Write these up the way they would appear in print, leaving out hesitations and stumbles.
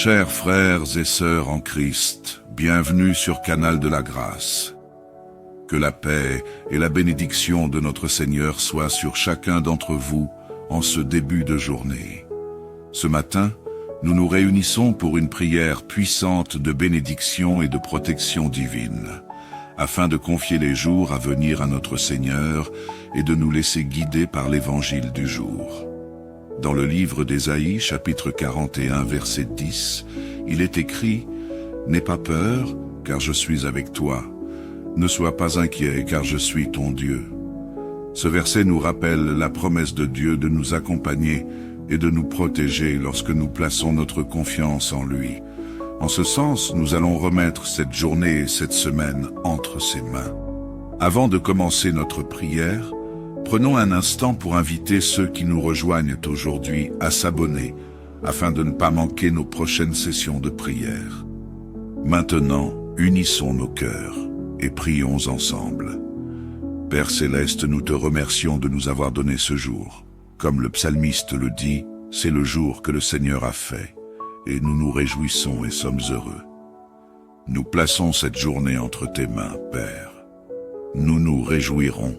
Chers frères et sœurs en Christ, bienvenue sur Canal de la Grâce. Que la paix et la bénédiction de notre Seigneur soient sur chacun d'entre vous en ce début de journée. Ce matin, nous nous réunissons pour une prière puissante de bénédiction et de protection divine, afin de confier les jours à venir à notre Seigneur et de nous laisser guider par l'évangile du jour. Dans le livre d'Ésaïe, chapitre 41, verset 10, il est écrit « N'aie pas peur, car je suis avec toi. Ne sois pas inquiet, car je suis ton Dieu. » Ce verset nous rappelle la promesse de Dieu de nous accompagner et de nous protéger lorsque nous plaçons notre confiance en lui. En ce sens, nous allons remettre cette journée et cette semaine entre ses mains. Avant de commencer notre prière, prenons un instant pour inviter ceux qui nous rejoignent aujourd'hui à s'abonner, afin de ne pas manquer nos prochaines sessions de prière. Maintenant, unissons nos cœurs et prions ensemble. Père Céleste, nous te remercions de nous avoir donné ce jour. Comme le psalmiste le dit, c'est le jour que le Seigneur a fait, et nous nous réjouissons et sommes heureux. Nous plaçons cette journée entre tes mains, Père. Nous nous réjouirons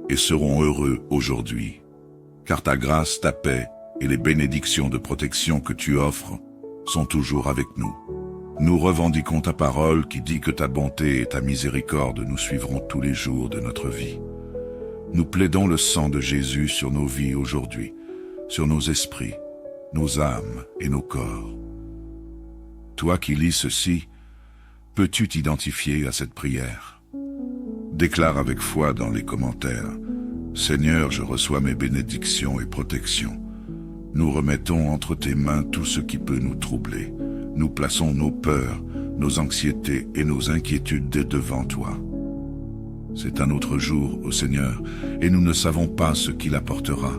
et serons heureux aujourd'hui, car ta grâce, ta paix et les bénédictions de protection que tu offres sont toujours avec nous. Nous revendiquons ta parole qui dit que ta bonté et ta miséricorde nous suivront tous les jours de notre vie. Nous plaidons le sang de Jésus sur nos vies aujourd'hui, sur nos esprits, nos âmes et nos corps. Toi qui lis ceci, peux-tu t'identifier à cette prière? Déclare avec foi dans les commentaires « Seigneur, je reçois mes bénédictions et protections. Nous remettons entre tes mains tout ce qui peut nous troubler. Nous plaçons nos peurs, nos anxiétés et nos inquiétudes devant toi. » C'est un autre jour, ô Seigneur, et nous ne savons pas ce qu'il apportera,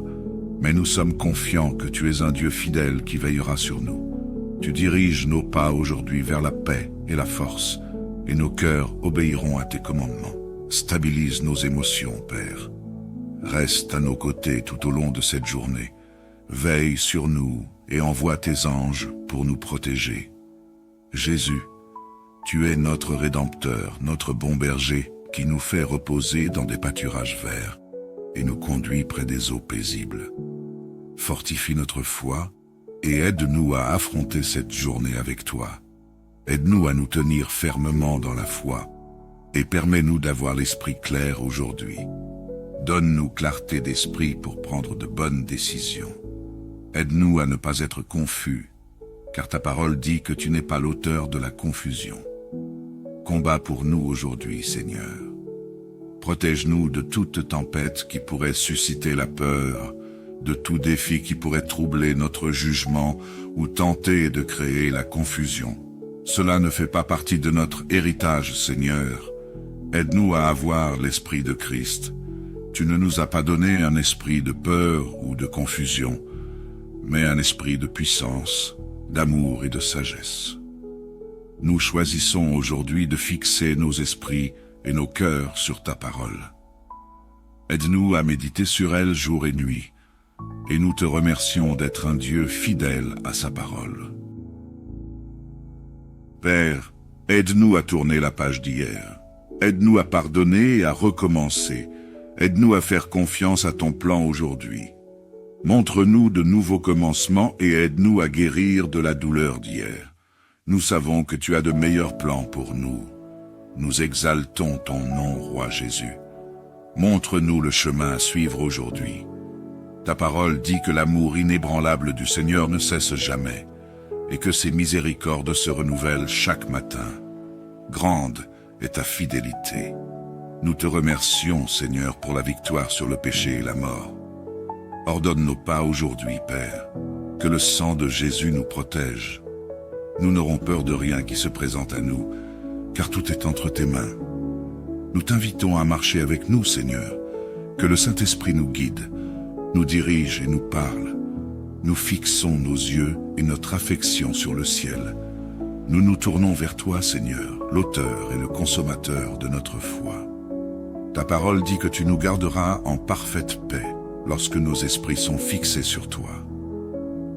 mais nous sommes confiants que tu es un Dieu fidèle qui veillera sur nous. Tu diriges nos pas aujourd'hui vers la paix et la force, et nos cœurs obéiront à tes commandements. Stabilise nos émotions, Père. Reste à nos côtés tout au long de cette journée. Veille sur nous et envoie tes anges pour nous protéger. Jésus, tu es notre Rédempteur, notre bon berger, qui nous fait reposer dans des pâturages verts et nous conduit près des eaux paisibles. Fortifie notre foi et aide-nous à affronter cette journée avec toi. Aide-nous à nous tenir fermement dans la foi et permets-nous d'avoir l'esprit clair aujourd'hui. Donne-nous clarté d'esprit pour prendre de bonnes décisions. Aide-nous à ne pas être confus, car ta parole dit que tu n'es pas l'auteur de la confusion. Combat pour nous aujourd'hui, Seigneur. Protège-nous de toute tempête qui pourrait susciter la peur, de tout défi qui pourrait troubler notre jugement ou tenter de créer la confusion. Cela ne fait pas partie de notre héritage, Seigneur. Aide-nous à avoir l'esprit de Christ. Tu ne nous as pas donné un esprit de peur ou de confusion, mais un esprit de puissance, d'amour et de sagesse. Nous choisissons aujourd'hui de fixer nos esprits et nos cœurs sur ta parole. Aide-nous à méditer sur elle jour et nuit, et nous te remercions d'être un Dieu fidèle à sa parole. Père, aide-nous à tourner la page d'hier. Aide-nous à pardonner et à recommencer. Aide-nous à faire confiance à ton plan aujourd'hui. Montre-nous de nouveaux commencements et aide-nous à guérir de la douleur d'hier. Nous savons que tu as de meilleurs plans pour nous. Nous exaltons ton nom, Roi Jésus. Montre-nous le chemin à suivre aujourd'hui. Ta parole dit que l'amour inébranlable du Seigneur ne cesse jamais et que ses miséricordes se renouvellent chaque matin. Grande est ta fidélité. Nous te remercions, Seigneur, pour la victoire sur le péché et la mort. Ordonne nos pas aujourd'hui, Père, que le sang de Jésus nous protège. Nous n'aurons peur de rien qui se présente à nous, car tout est entre tes mains. Nous t'invitons à marcher avec nous, Seigneur, que le Saint-Esprit nous guide, nous dirige et nous parle. Nous fixons nos yeux et notre affection sur le ciel. Nous nous tournons vers toi, Seigneur, l'auteur et le consommateur de notre foi. Ta parole dit que tu nous garderas en parfaite paix lorsque nos esprits sont fixés sur toi.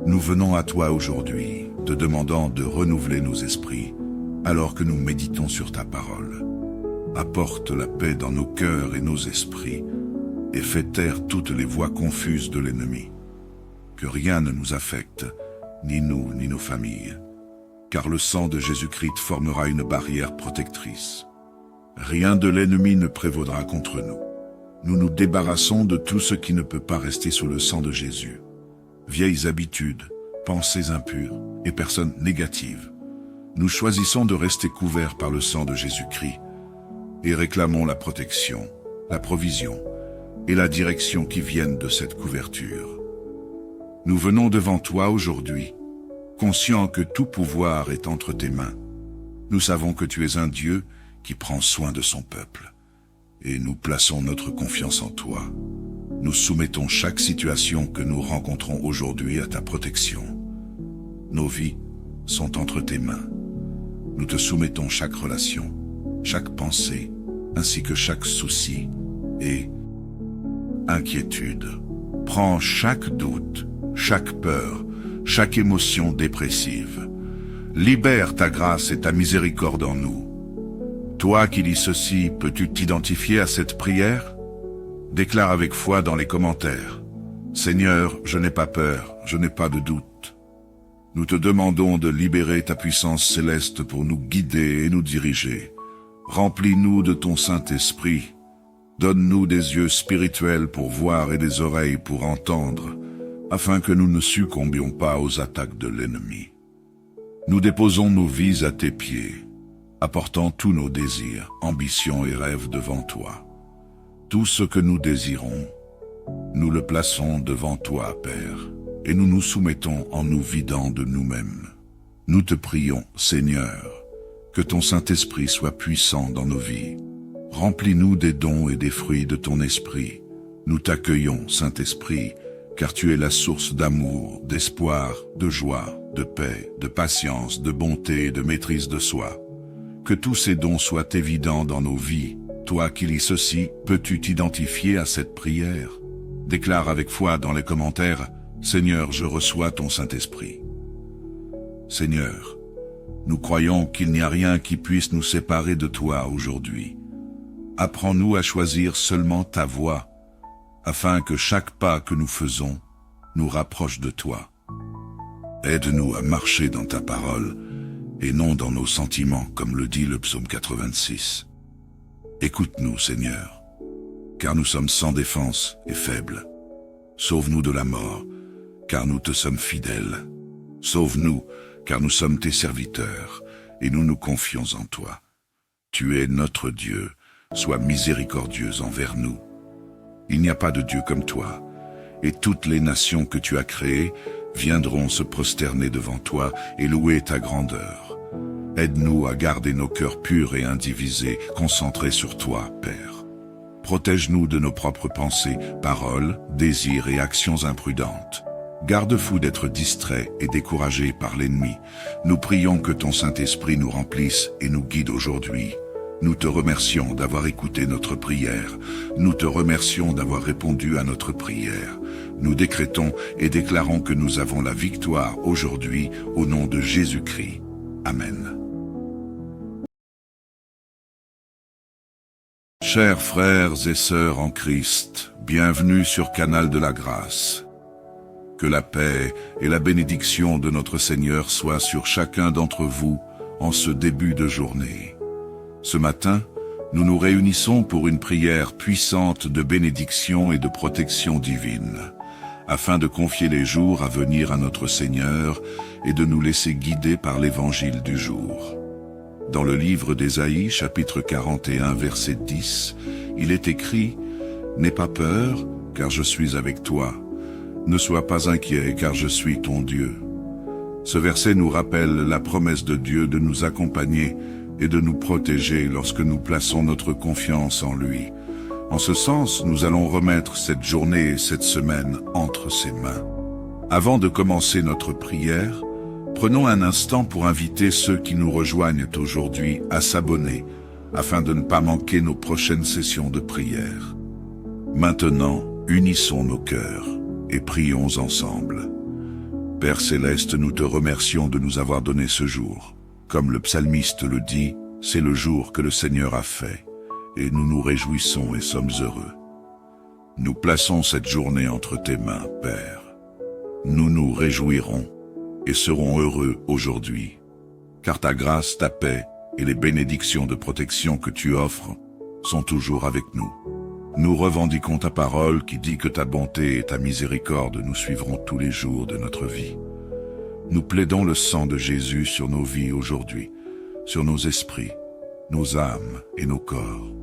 Nous venons à toi aujourd'hui, te demandant de renouveler nos esprits, alors que nous méditons sur ta parole. Apporte la paix dans nos cœurs et nos esprits, et fais taire toutes les voix confuses de l'ennemi. Que rien ne nous affecte, ni nous, ni nos familles, car le sang de Jésus-Christ formera une barrière protectrice. Rien de l'ennemi ne prévaudra contre nous. Nous nous débarrassons de tout ce qui ne peut pas rester sous le sang de Jésus. Vieilles habitudes, pensées impures et personnes négatives. Nous choisissons de rester couverts par le sang de Jésus-Christ et réclamons la protection, la provision et la direction qui viennent de cette couverture. Nous venons devant toi aujourd'hui, conscients que tout pouvoir est entre tes mains. Nous savons que tu es un Dieu qui prend soin de son peuple, et nous plaçons notre confiance en toi. Nous soumettons chaque situation que nous rencontrons aujourd'hui à ta protection. Nos vies sont entre tes mains. Nous te soumettons chaque relation, chaque pensée, ainsi que chaque souci et inquiétude. Prends chaque doute, chaque peur, chaque émotion dépressive. Libère ta grâce et ta miséricorde en nous. Toi qui lis ceci, peux-tu t'identifier à cette prière? Déclare avec foi dans les commentaires. Seigneur, je n'ai pas peur, je n'ai pas de doute. Nous te demandons de libérer ta puissance céleste pour nous guider et nous diriger. Remplis-nous de ton Saint-Esprit. Donne-nous des yeux spirituels pour voir et des oreilles pour entendre, afin que nous ne succombions pas aux attaques de l'ennemi. Nous déposons nos vies à tes pieds, apportant tous nos désirs, ambitions et rêves devant toi. Tout ce que nous désirons, nous le plaçons devant toi, Père, et nous nous soumettons en nous vidant de nous-mêmes. Nous te prions, Seigneur, que ton Saint-Esprit soit puissant dans nos vies. Remplis-nous des dons et des fruits de ton esprit. Nous t'accueillons, Saint-Esprit, car tu es la source d'amour, d'espoir, de joie, de paix, de patience, de bonté et de maîtrise de soi. Que tous ces dons soient évidents dans nos vies. Toi qui lis ceci, peux-tu t'identifier à cette prière? Déclare avec foi dans les commentaires, « Seigneur, je reçois ton Saint-Esprit. » Seigneur, nous croyons qu'il n'y a rien qui puisse nous séparer de toi aujourd'hui. Apprends-nous à choisir seulement ta voie, afin que chaque pas que nous faisons nous rapproche de toi. Aide-nous à marcher dans ta parole, et non dans nos sentiments, comme le dit le psaume 86. Écoute-nous, Seigneur, car nous sommes sans défense et faibles. Sauve-nous de la mort, car nous te sommes fidèles. Sauve-nous, car nous sommes tes serviteurs, et nous nous confions en toi. Tu es notre Dieu, sois miséricordieux envers nous. Il n'y a pas de Dieu comme toi, et toutes les nations que tu as créées viendront se prosterner devant toi et louer ta grandeur. Aide-nous à garder nos cœurs purs et indivisés, concentrés sur toi, Père. Protège-nous de nos propres pensées, paroles, désirs et actions imprudentes. Garde-fou d'être distraits et découragés par l'ennemi. Nous prions que ton Saint-Esprit nous remplisse et nous guide aujourd'hui. Nous te remercions d'avoir écouté notre prière. Nous te remercions d'avoir répondu à notre prière. Nous décrétons et déclarons que nous avons la victoire aujourd'hui au nom de Jésus-Christ. Amen. Chers frères et sœurs en Christ, bienvenue sur Canal de la Grâce. Que la paix et la bénédiction de notre Seigneur soient sur chacun d'entre vous en ce début de journée. Ce matin, nous nous réunissons pour une prière puissante de bénédiction et de protection divine, afin de confier les jours à venir à notre Seigneur et de nous laisser guider par l'évangile du jour. Dans le livre d'Ésaïe, chapitre 41, verset 10, il est écrit « N'aie pas peur, car je suis avec toi. Ne sois pas inquiet, car je suis ton Dieu. » Ce verset nous rappelle la promesse de Dieu de nous accompagner et de nous protéger lorsque nous plaçons notre confiance en lui. En ce sens, nous allons remettre cette journée et cette semaine entre ses mains. Avant de commencer notre prière, prenons un instant pour inviter ceux qui nous rejoignent aujourd'hui à s'abonner, afin de ne pas manquer nos prochaines sessions de prière. Maintenant, unissons nos cœurs et prions ensemble. Père céleste, nous te remercions de nous avoir donné ce jour. Comme le psalmiste le dit, c'est le jour que le Seigneur a fait, et nous nous réjouissons et sommes heureux. Nous plaçons cette journée entre tes mains, Père. Nous nous réjouirons et serons heureux aujourd'hui, car ta grâce, ta paix et les bénédictions de protection que tu offres sont toujours avec nous. Nous revendiquons ta parole qui dit que ta bonté et ta miséricorde nous suivront tous les jours de notre vie. Nous plaidons le sang de Jésus sur nos vies aujourd'hui, sur nos esprits, nos âmes et nos corps.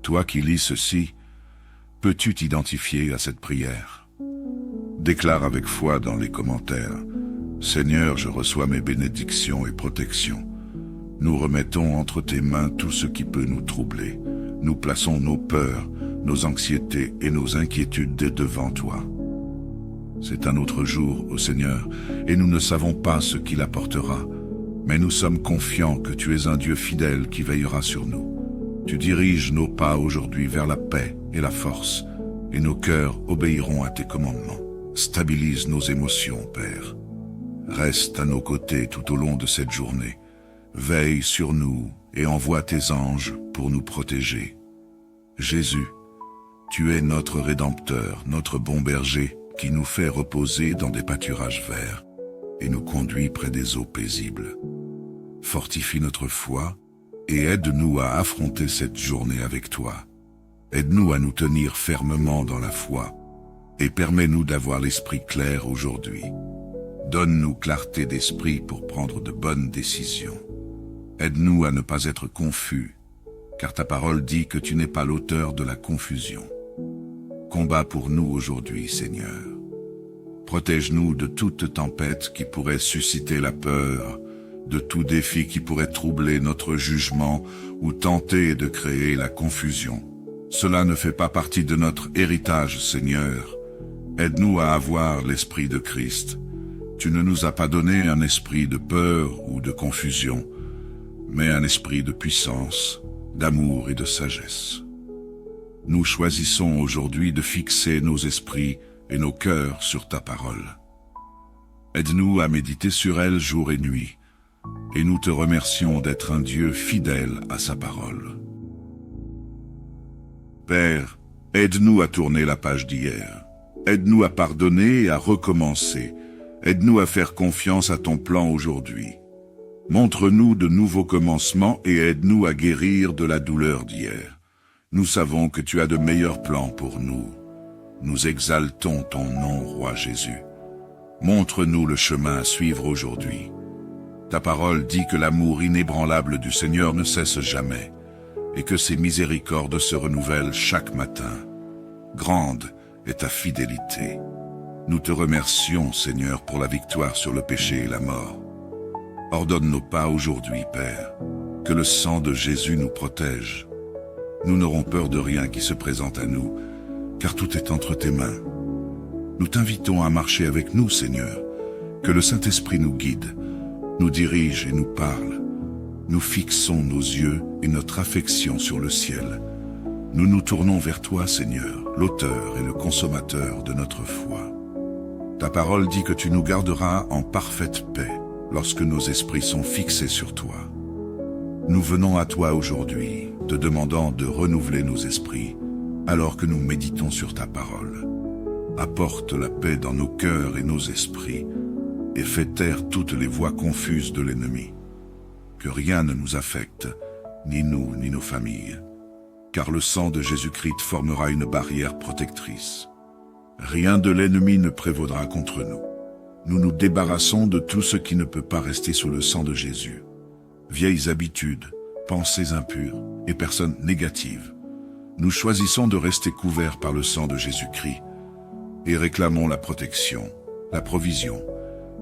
Toi qui lis ceci, peux-tu t'identifier à cette prière? Déclare avec foi dans les commentaires: Seigneur, je reçois mes bénédictions et protections. Nous remettons entre tes mains tout ce qui peut nous troubler. Nous plaçons nos peurs, nos anxiétés et nos inquiétudes devant toi. C'est un autre jour, ô Seigneur, et nous ne savons pas ce qu'il apportera, mais nous sommes confiants que tu es un Dieu fidèle qui veillera sur nous. Tu diriges nos pas aujourd'hui vers la paix et la force, et nos cœurs obéiront à tes commandements. Stabilise nos émotions, Père. Reste à nos côtés tout au long de cette journée. Veille sur nous et envoie tes anges pour nous protéger. Jésus, tu es notre Rédempteur, notre bon berger, qui nous fait reposer dans des pâturages verts et nous conduit près des eaux paisibles. Fortifie notre foi et aide-nous à affronter cette journée avec toi. Aide-nous à nous tenir fermement dans la foi et permets-nous d'avoir l'esprit clair aujourd'hui. Donne-nous clarté d'esprit pour prendre de bonnes décisions. Aide-nous à ne pas être confus, car ta parole dit que tu n'es pas l'auteur de la confusion. Combat pour nous aujourd'hui, Seigneur. Protège-nous de toute tempête qui pourrait susciter la peur, de tout défi qui pourrait troubler notre jugement ou tenter de créer la confusion. Cela ne fait pas partie de notre héritage, Seigneur. Aide-nous à avoir l'esprit de Christ. Tu ne nous as pas donné un esprit de peur ou de confusion, mais un esprit de puissance, d'amour et de sagesse. Nous choisissons aujourd'hui de fixer nos esprits et nos cœurs sur ta parole. Aide-nous à méditer sur elle jour et nuit, et nous te remercions d'être un Dieu fidèle à sa parole. Père, aide-nous à tourner la page d'hier. Aide-nous à pardonner et à recommencer. Aide-nous à faire confiance à ton plan aujourd'hui. Montre-nous de nouveaux commencements et aide-nous à guérir de la douleur d'hier. Nous savons que tu as de meilleurs plans pour nous. Nous exaltons ton nom, Roi Jésus. Montre-nous le chemin à suivre aujourd'hui. Ta parole dit que l'amour inébranlable du Seigneur ne cesse jamais et que ses miséricordes se renouvellent chaque matin. Grande est ta fidélité. Nous te remercions, Seigneur, pour la victoire sur le péché et la mort. Ordonne nos pas aujourd'hui, Père, que le sang de Jésus nous protège. Nous n'aurons peur de rien qui se présente à nous, car tout est entre tes mains. Nous t'invitons à marcher avec nous, Seigneur, que le Saint-Esprit nous guide, nous dirige et nous parle. Nous fixons nos yeux et notre affection sur le ciel. Nous nous tournons vers toi, Seigneur, l'auteur et le consommateur de notre foi. Ta parole dit que tu nous garderas en parfaite paix lorsque nos esprits sont fixés sur toi. Nous venons à toi aujourd'hui, te demandant de renouveler nos esprits, alors que nous méditons sur ta parole. Apporte la paix dans nos cœurs et nos esprits, et fais taire toutes les voix confuses de l'ennemi. Que rien ne nous affecte, ni nous, ni nos familles, car le sang de Jésus-Christ formera une barrière protectrice. Rien de l'ennemi ne prévaudra contre nous. Nous nous débarrassons de tout ce qui ne peut pas rester sous le sang de Jésus. Vieilles habitudes, pensées impures et personnes négatives. Nous choisissons de rester couverts par le sang de Jésus-Christ et réclamons la protection, la provision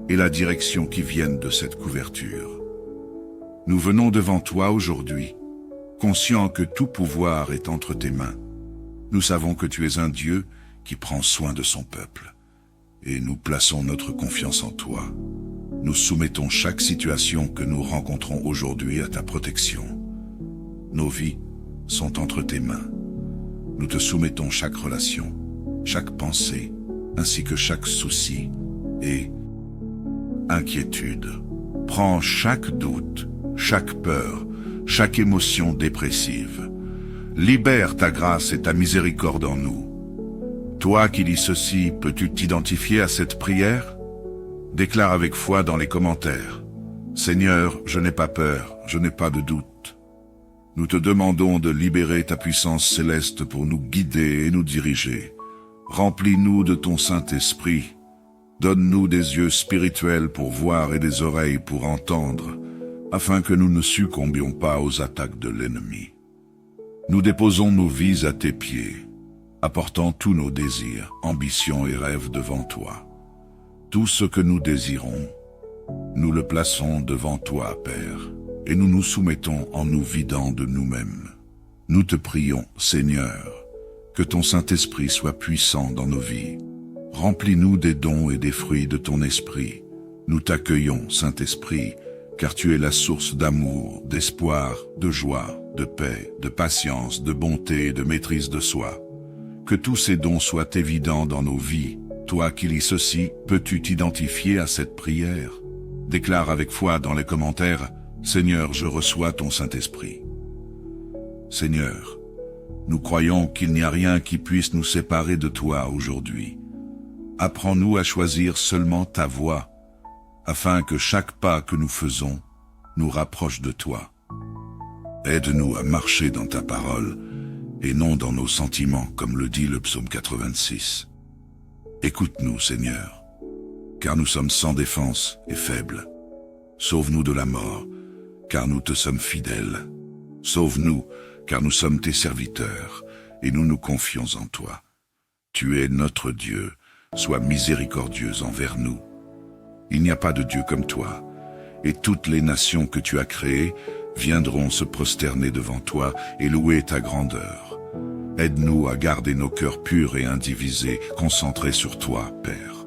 et la direction qui viennent de cette couverture. Nous venons devant toi aujourd'hui, conscients que tout pouvoir est entre tes mains. Nous savons que tu es un Dieu qui prend soin de son peuple, et nous plaçons notre confiance en toi. Nous soumettons chaque situation que nous rencontrons aujourd'hui à ta protection. Nos vies sont entre tes mains. Nous te soumettons chaque relation, chaque pensée, ainsi que chaque souci, et inquiétude. Prends chaque doute, chaque peur, chaque émotion dépressive. Libère ta grâce et ta miséricorde en nous. Toi qui lis ceci, peux-tu t'identifier à cette prière? Déclare avec foi dans les commentaires. Seigneur, je n'ai pas peur, je n'ai pas de doute. Nous te demandons de libérer ta puissance céleste pour nous guider et nous diriger. Remplis-nous de ton Saint-Esprit. Donne-nous des yeux spirituels pour voir et des oreilles pour entendre, afin que nous ne succombions pas aux attaques de l'ennemi. Nous déposons nos vies à tes pieds, apportant tous nos désirs, ambitions et rêves devant toi. Tout ce que nous désirons, nous le plaçons devant toi, Père, et nous nous soumettons en nous vidant de nous-mêmes. Nous te prions, Seigneur, que ton Saint-Esprit soit puissant dans nos vies. Remplis-nous des dons et des fruits de ton esprit. Nous t'accueillons, Saint-Esprit, car tu es la source d'amour, d'espoir, de joie, de paix, de patience, de bonté et de maîtrise de soi. Que tous ces dons soient évidents dans nos vies. Toi qui lis ceci, peux-tu t'identifier à cette prière? Déclare avec foi dans les commentaires, Seigneur, je reçois ton Saint-Esprit. Seigneur, nous croyons qu'il n'y a rien qui puisse nous séparer de toi aujourd'hui. Apprends-nous à choisir seulement ta voie, afin que chaque pas que nous faisons nous rapproche de toi. Aide-nous à marcher dans ta parole et non dans nos sentiments, comme le dit le psaume 86. Écoute-nous, Seigneur, car nous sommes sans défense et faibles. Sauve-nous de la mort, car nous te sommes fidèles. Sauve-nous, car nous sommes tes serviteurs, et nous nous confions en toi. Tu es notre Dieu, sois miséricordieux envers nous. Il n'y a pas de Dieu comme toi, et toutes les nations que tu as créées viendront se prosterner devant toi et louer ta grandeur. Aide-nous à garder nos cœurs purs et indivisés, concentrés sur toi, Père.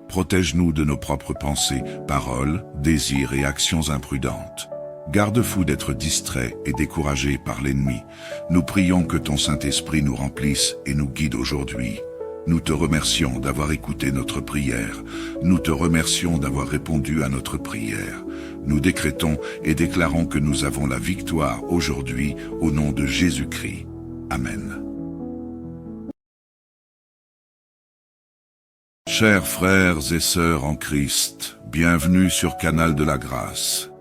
Protège-nous de nos propres pensées, paroles, désirs et actions imprudentes. Garde-fou d'être distrait et découragé par l'ennemi. Nous prions que ton Saint-Esprit nous remplisse et nous guide aujourd'hui. Nous te remercions d'avoir écouté notre prière. Nous te remercions d'avoir répondu à notre prière. Nous décrétons et déclarons que nous avons la victoire aujourd'hui au nom de Jésus-Christ. Amen. Chers frères et sœurs en Christ, bienvenue sur Canal de la Grâce.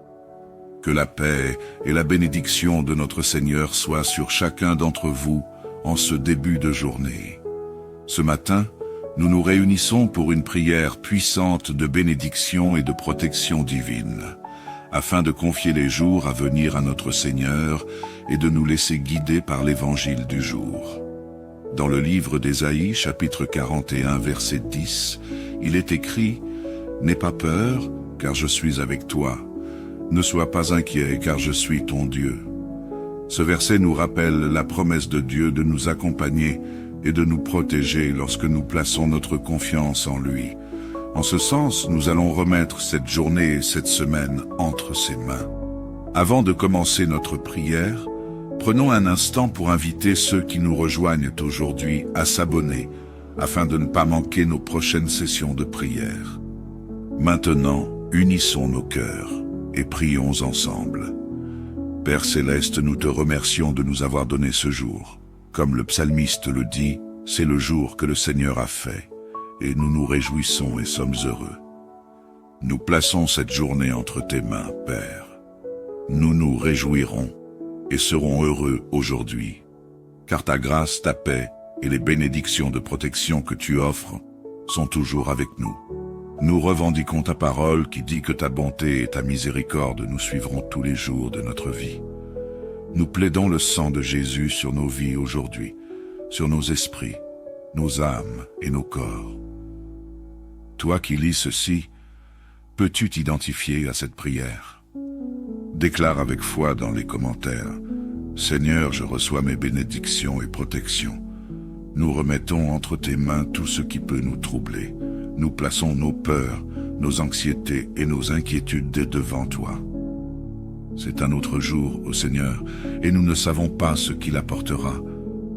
Que la paix et la bénédiction de notre Seigneur soient sur chacun d'entre vous en ce début de journée. Ce matin, nous nous réunissons pour une prière puissante de bénédiction et de protection divine, afin de confier les jours à venir à notre Seigneur et de nous laisser guider par l'évangile du jour. Dans le livre d'Ésaïe, chapitre 41, verset 10, il est écrit « N'aie pas peur, car je suis avec toi. Ne sois pas inquiet, car je suis ton Dieu. » Ce verset nous rappelle la promesse de Dieu de nous accompagner et de nous protéger lorsque nous plaçons notre confiance en lui. En ce sens, nous allons remettre cette journée et cette semaine entre ses mains. Avant de commencer notre prière, prenons un instant pour inviter ceux qui nous rejoignent aujourd'hui à s'abonner, afin de ne pas manquer nos prochaines sessions de prière. Maintenant, unissons nos cœurs et prions ensemble. Père Céleste, nous te remercions de nous avoir donné ce jour. Comme le psalmiste le dit, c'est le jour que le Seigneur a fait, et nous nous réjouissons et sommes heureux. Nous plaçons cette journée entre tes mains, Père. Nous nous réjouirons et serons heureux aujourd'hui, car ta grâce, ta paix et les bénédictions de protection que tu offres sont toujours avec nous. Nous revendiquons ta parole qui dit que ta bonté et ta miséricorde nous suivront tous les jours de notre vie. Nous plaidons le sang de Jésus sur nos vies aujourd'hui, sur nos esprits, nos âmes et nos corps. Toi qui lis ceci, peux-tu t'identifier à cette prière? Déclare avec foi dans les commentaires, « Seigneur, je reçois mes bénédictions et protections. Nous remettons entre tes mains tout ce qui peut nous troubler. Nous plaçons nos peurs, nos anxiétés et nos inquiétudes dès devant toi. C'est un autre jour, ô Seigneur, et nous ne savons pas ce qu'il apportera,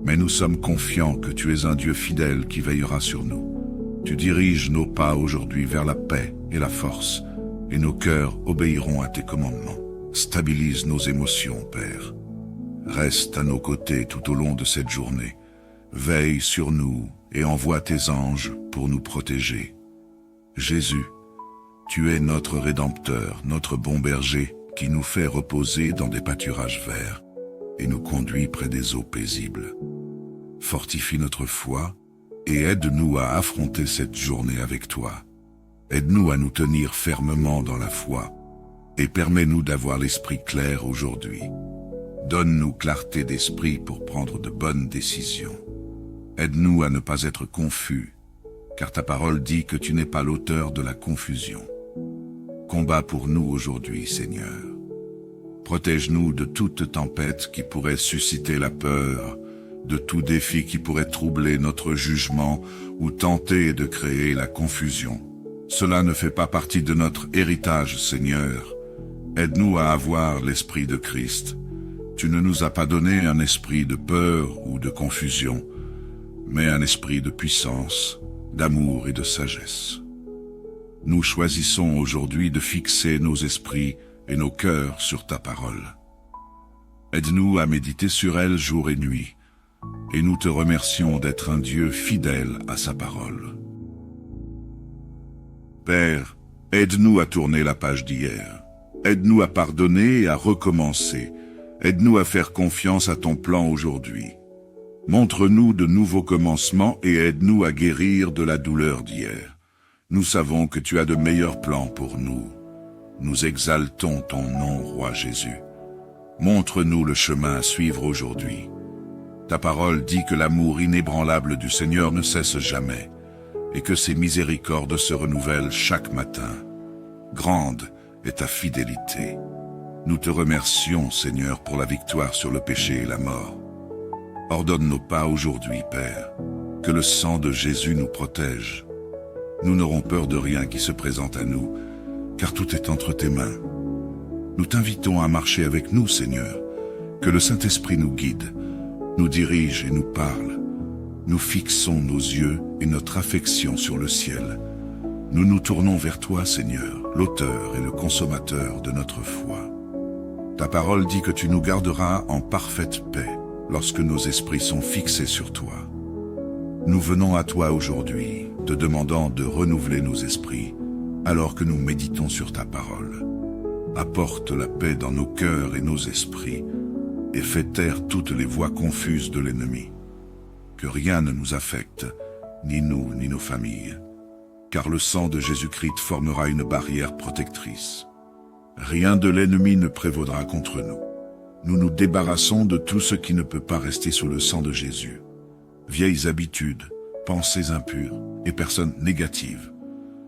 mais nous sommes confiants que tu es un Dieu fidèle qui veillera sur nous. Tu diriges nos pas aujourd'hui vers la paix et la force, et nos cœurs obéiront à tes commandements. Stabilise nos émotions, Père. Reste à nos côtés tout au long de cette journée. Veille sur nous et envoie tes anges pour nous protéger. Jésus, tu es notre Rédempteur, notre bon berger, qui nous fait reposer dans des pâturages verts et nous conduit près des eaux paisibles. Fortifie notre foi et aide-nous à affronter cette journée avec toi. Aide-nous à nous tenir fermement dans la foi et permets-nous d'avoir l'esprit clair aujourd'hui. Donne-nous clarté d'esprit pour prendre de bonnes décisions. Aide-nous à ne pas être confus, car ta parole dit que tu n'es pas l'auteur de la confusion. Combat pour nous aujourd'hui, Seigneur. Protège-nous de toute tempête qui pourrait susciter la peur, de tout défi qui pourrait troubler notre jugement ou tenter de créer la confusion. Cela ne fait pas partie de notre héritage, Seigneur. Aide-nous à avoir l'esprit de Christ. Tu ne nous as pas donné un esprit de peur ou de confusion, mais un esprit de puissance, d'amour et de sagesse. Nous choisissons aujourd'hui de fixer nos esprits et nos cœurs sur ta parole. Aide-nous à méditer sur elle jour et nuit, et nous te remercions d'être un Dieu fidèle à sa parole. Père, aide-nous à tourner la page d'hier. Aide-nous à pardonner et à recommencer. Aide-nous à faire confiance à ton plan aujourd'hui. Montre-nous de nouveaux commencements et aide-nous à guérir de la douleur d'hier. Nous savons que tu as de meilleurs plans pour nous. Nous exaltons ton nom, Roi Jésus. Montre-nous le chemin à suivre aujourd'hui. Ta parole dit que l'amour inébranlable du Seigneur ne cesse jamais et que ses miséricordes se renouvellent chaque matin. Grande est ta fidélité. Nous te remercions, Seigneur, pour la victoire sur le péché et la mort. Ordonne nos pas aujourd'hui, Père, que le sang de Jésus nous protège. Nous n'aurons peur de rien qui se présente à nous, car tout est entre tes mains. Nous t'invitons à marcher avec nous, Seigneur, que le Saint-Esprit nous guide, nous dirige et nous parle. Nous fixons nos yeux et notre affection sur le ciel. Nous nous tournons vers toi, Seigneur, l'auteur et le consommateur de notre foi. Ta parole dit que tu nous garderas en parfaite paix lorsque nos esprits sont fixés sur toi. Nous venons à toi aujourd'hui, te demandant de renouveler nos esprits, alors que nous méditons sur ta parole. Apporte la paix dans nos cœurs et nos esprits, et fais taire toutes les voix confuses de l'ennemi. Que rien ne nous affecte, ni nous, ni nos familles, car le sang de Jésus-Christ formera une barrière protectrice. Rien de l'ennemi ne prévaudra contre nous. Nous nous débarrassons de tout ce qui ne peut pas rester sous le sang de Jésus. Vieilles habitudes, pensées impures et personnes négatives.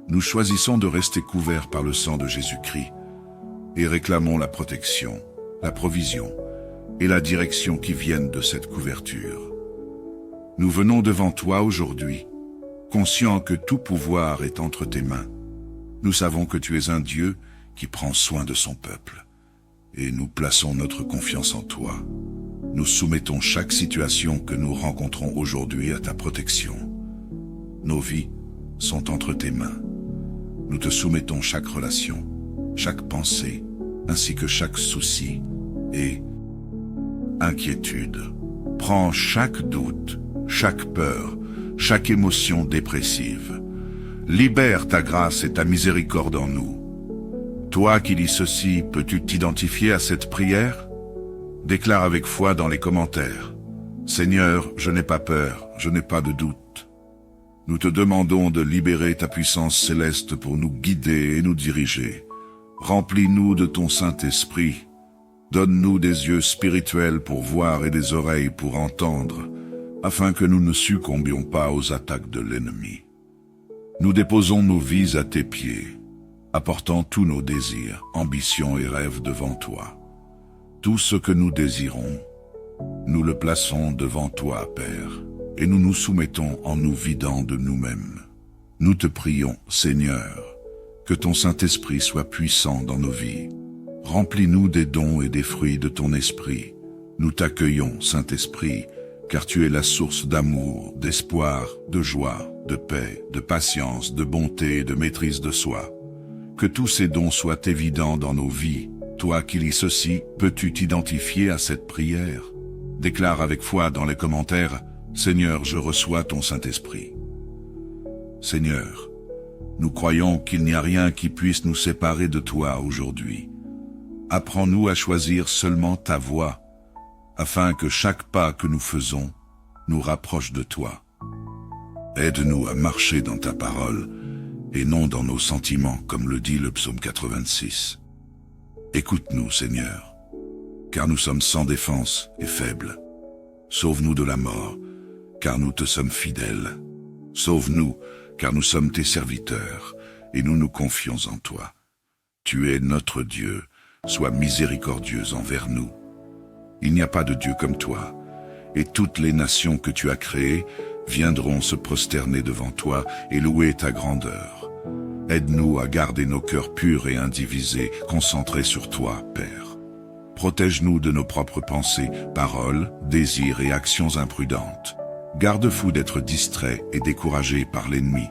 Nous choisissons de rester couverts par le sang de Jésus-Christ et réclamons la protection, la provision et la direction qui viennent de cette couverture. Nous venons devant toi aujourd'hui, conscients que tout pouvoir est entre tes mains. Nous savons que tu es un Dieu qui prend soin de son peuple, et nous plaçons notre confiance en toi. Nous soumettons chaque situation que nous rencontrons aujourd'hui à ta protection. Nos vies sont entre tes mains. Nous te soumettons chaque relation, chaque pensée, ainsi que chaque souci et inquiétude. Prends chaque doute, chaque peur, chaque émotion dépressive. Libère ta grâce et ta miséricorde en nous. Toi qui lis ceci, peux-tu t'identifier à cette prière? Déclare avec foi dans les commentaires. Seigneur, je n'ai pas peur, je n'ai pas de doute. Nous te demandons de libérer ta puissance céleste pour nous guider et nous diriger. Remplis-nous de ton Saint-Esprit. Donne-nous des yeux spirituels pour voir et des oreilles pour entendre, afin que nous ne succombions pas aux attaques de l'ennemi. Nous déposons nos vies à tes pieds, apportant tous nos désirs, ambitions et rêves devant toi. Tout ce que nous désirons, nous le plaçons devant toi, Père, et nous nous soumettons en nous vidant de nous-mêmes. Nous te prions, Seigneur, que ton Saint-Esprit soit puissant dans nos vies. Remplis-nous des dons et des fruits de ton esprit. Nous t'accueillons, Saint-Esprit, car tu es la source d'amour, d'espoir, de joie, de paix, de patience, de bonté et de maîtrise de soi. Que tous ces dons soient évidents dans nos vies. Toi qui lis ceci, peux-tu t'identifier à cette prière? Déclare avec foi dans les commentaires, « Seigneur, je reçois ton Saint-Esprit. » Seigneur, nous croyons qu'il n'y a rien qui puisse nous séparer de toi aujourd'hui. Apprends-nous à choisir seulement ta voie, afin que chaque pas que nous faisons nous rapproche de toi. Aide-nous à marcher dans ta parole et non dans nos sentiments, comme le dit le psaume 86. Écoute-nous, Seigneur, car nous sommes sans défense et faibles. Sauve-nous de la mort, car nous te sommes fidèles. Sauve-nous, car nous sommes tes serviteurs, et nous nous confions en toi. Tu es notre Dieu, sois miséricordieux envers nous. Il n'y a pas de Dieu comme toi, et toutes les nations que tu as créées viendront se prosterner devant toi et louer ta grandeur. Aide-nous à garder nos cœurs purs et indivisés, concentrés sur toi, Père. Protège-nous de nos propres pensées, paroles, désirs et actions imprudentes. Garde-fou d'être distrait et découragé par l'ennemi.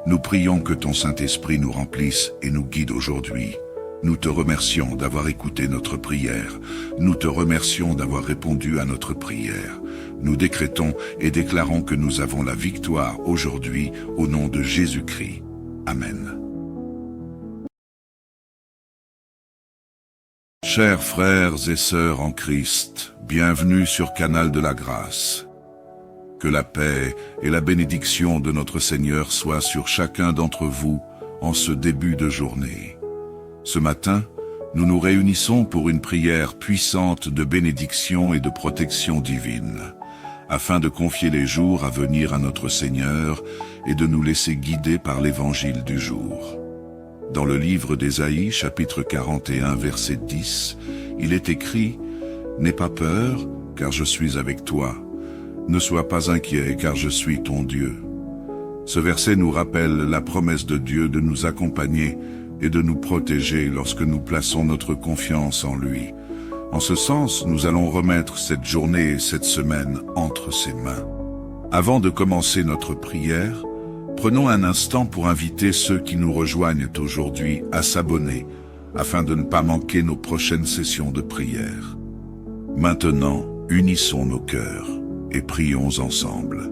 Nous prions que ton Saint-Esprit nous remplisse et nous guide aujourd'hui. Nous te remercions d'avoir écouté notre prière. Nous te remercions d'avoir répondu à notre prière. Nous décrétons et déclarons que nous avons la victoire aujourd'hui au nom de Jésus-Christ. Amen. Chers frères et sœurs en Christ, bienvenue sur Canal de la Grâce. Que la paix et la bénédiction de notre Seigneur soient sur chacun d'entre vous en ce début de journée. Ce matin, nous nous réunissons pour une prière puissante de bénédiction et de protection divine, afin de confier les jours à venir à notre Seigneur et de nous laisser guider par l'évangile du jour. Dans le livre d'Ésaïe, chapitre 41, verset 10, il est écrit « N'aie pas peur, car je suis avec toi. Ne sois pas inquiet, car je suis ton Dieu. » Ce verset nous rappelle la promesse de Dieu de nous accompagner et de nous protéger lorsque nous plaçons notre confiance en lui. En ce sens, nous allons remettre cette journée et cette semaine entre ses mains. Avant de commencer notre prière, prenons un instant pour inviter ceux qui nous rejoignent aujourd'hui à s'abonner, afin de ne pas manquer nos prochaines sessions de prière. Maintenant, unissons nos cœurs et prions ensemble.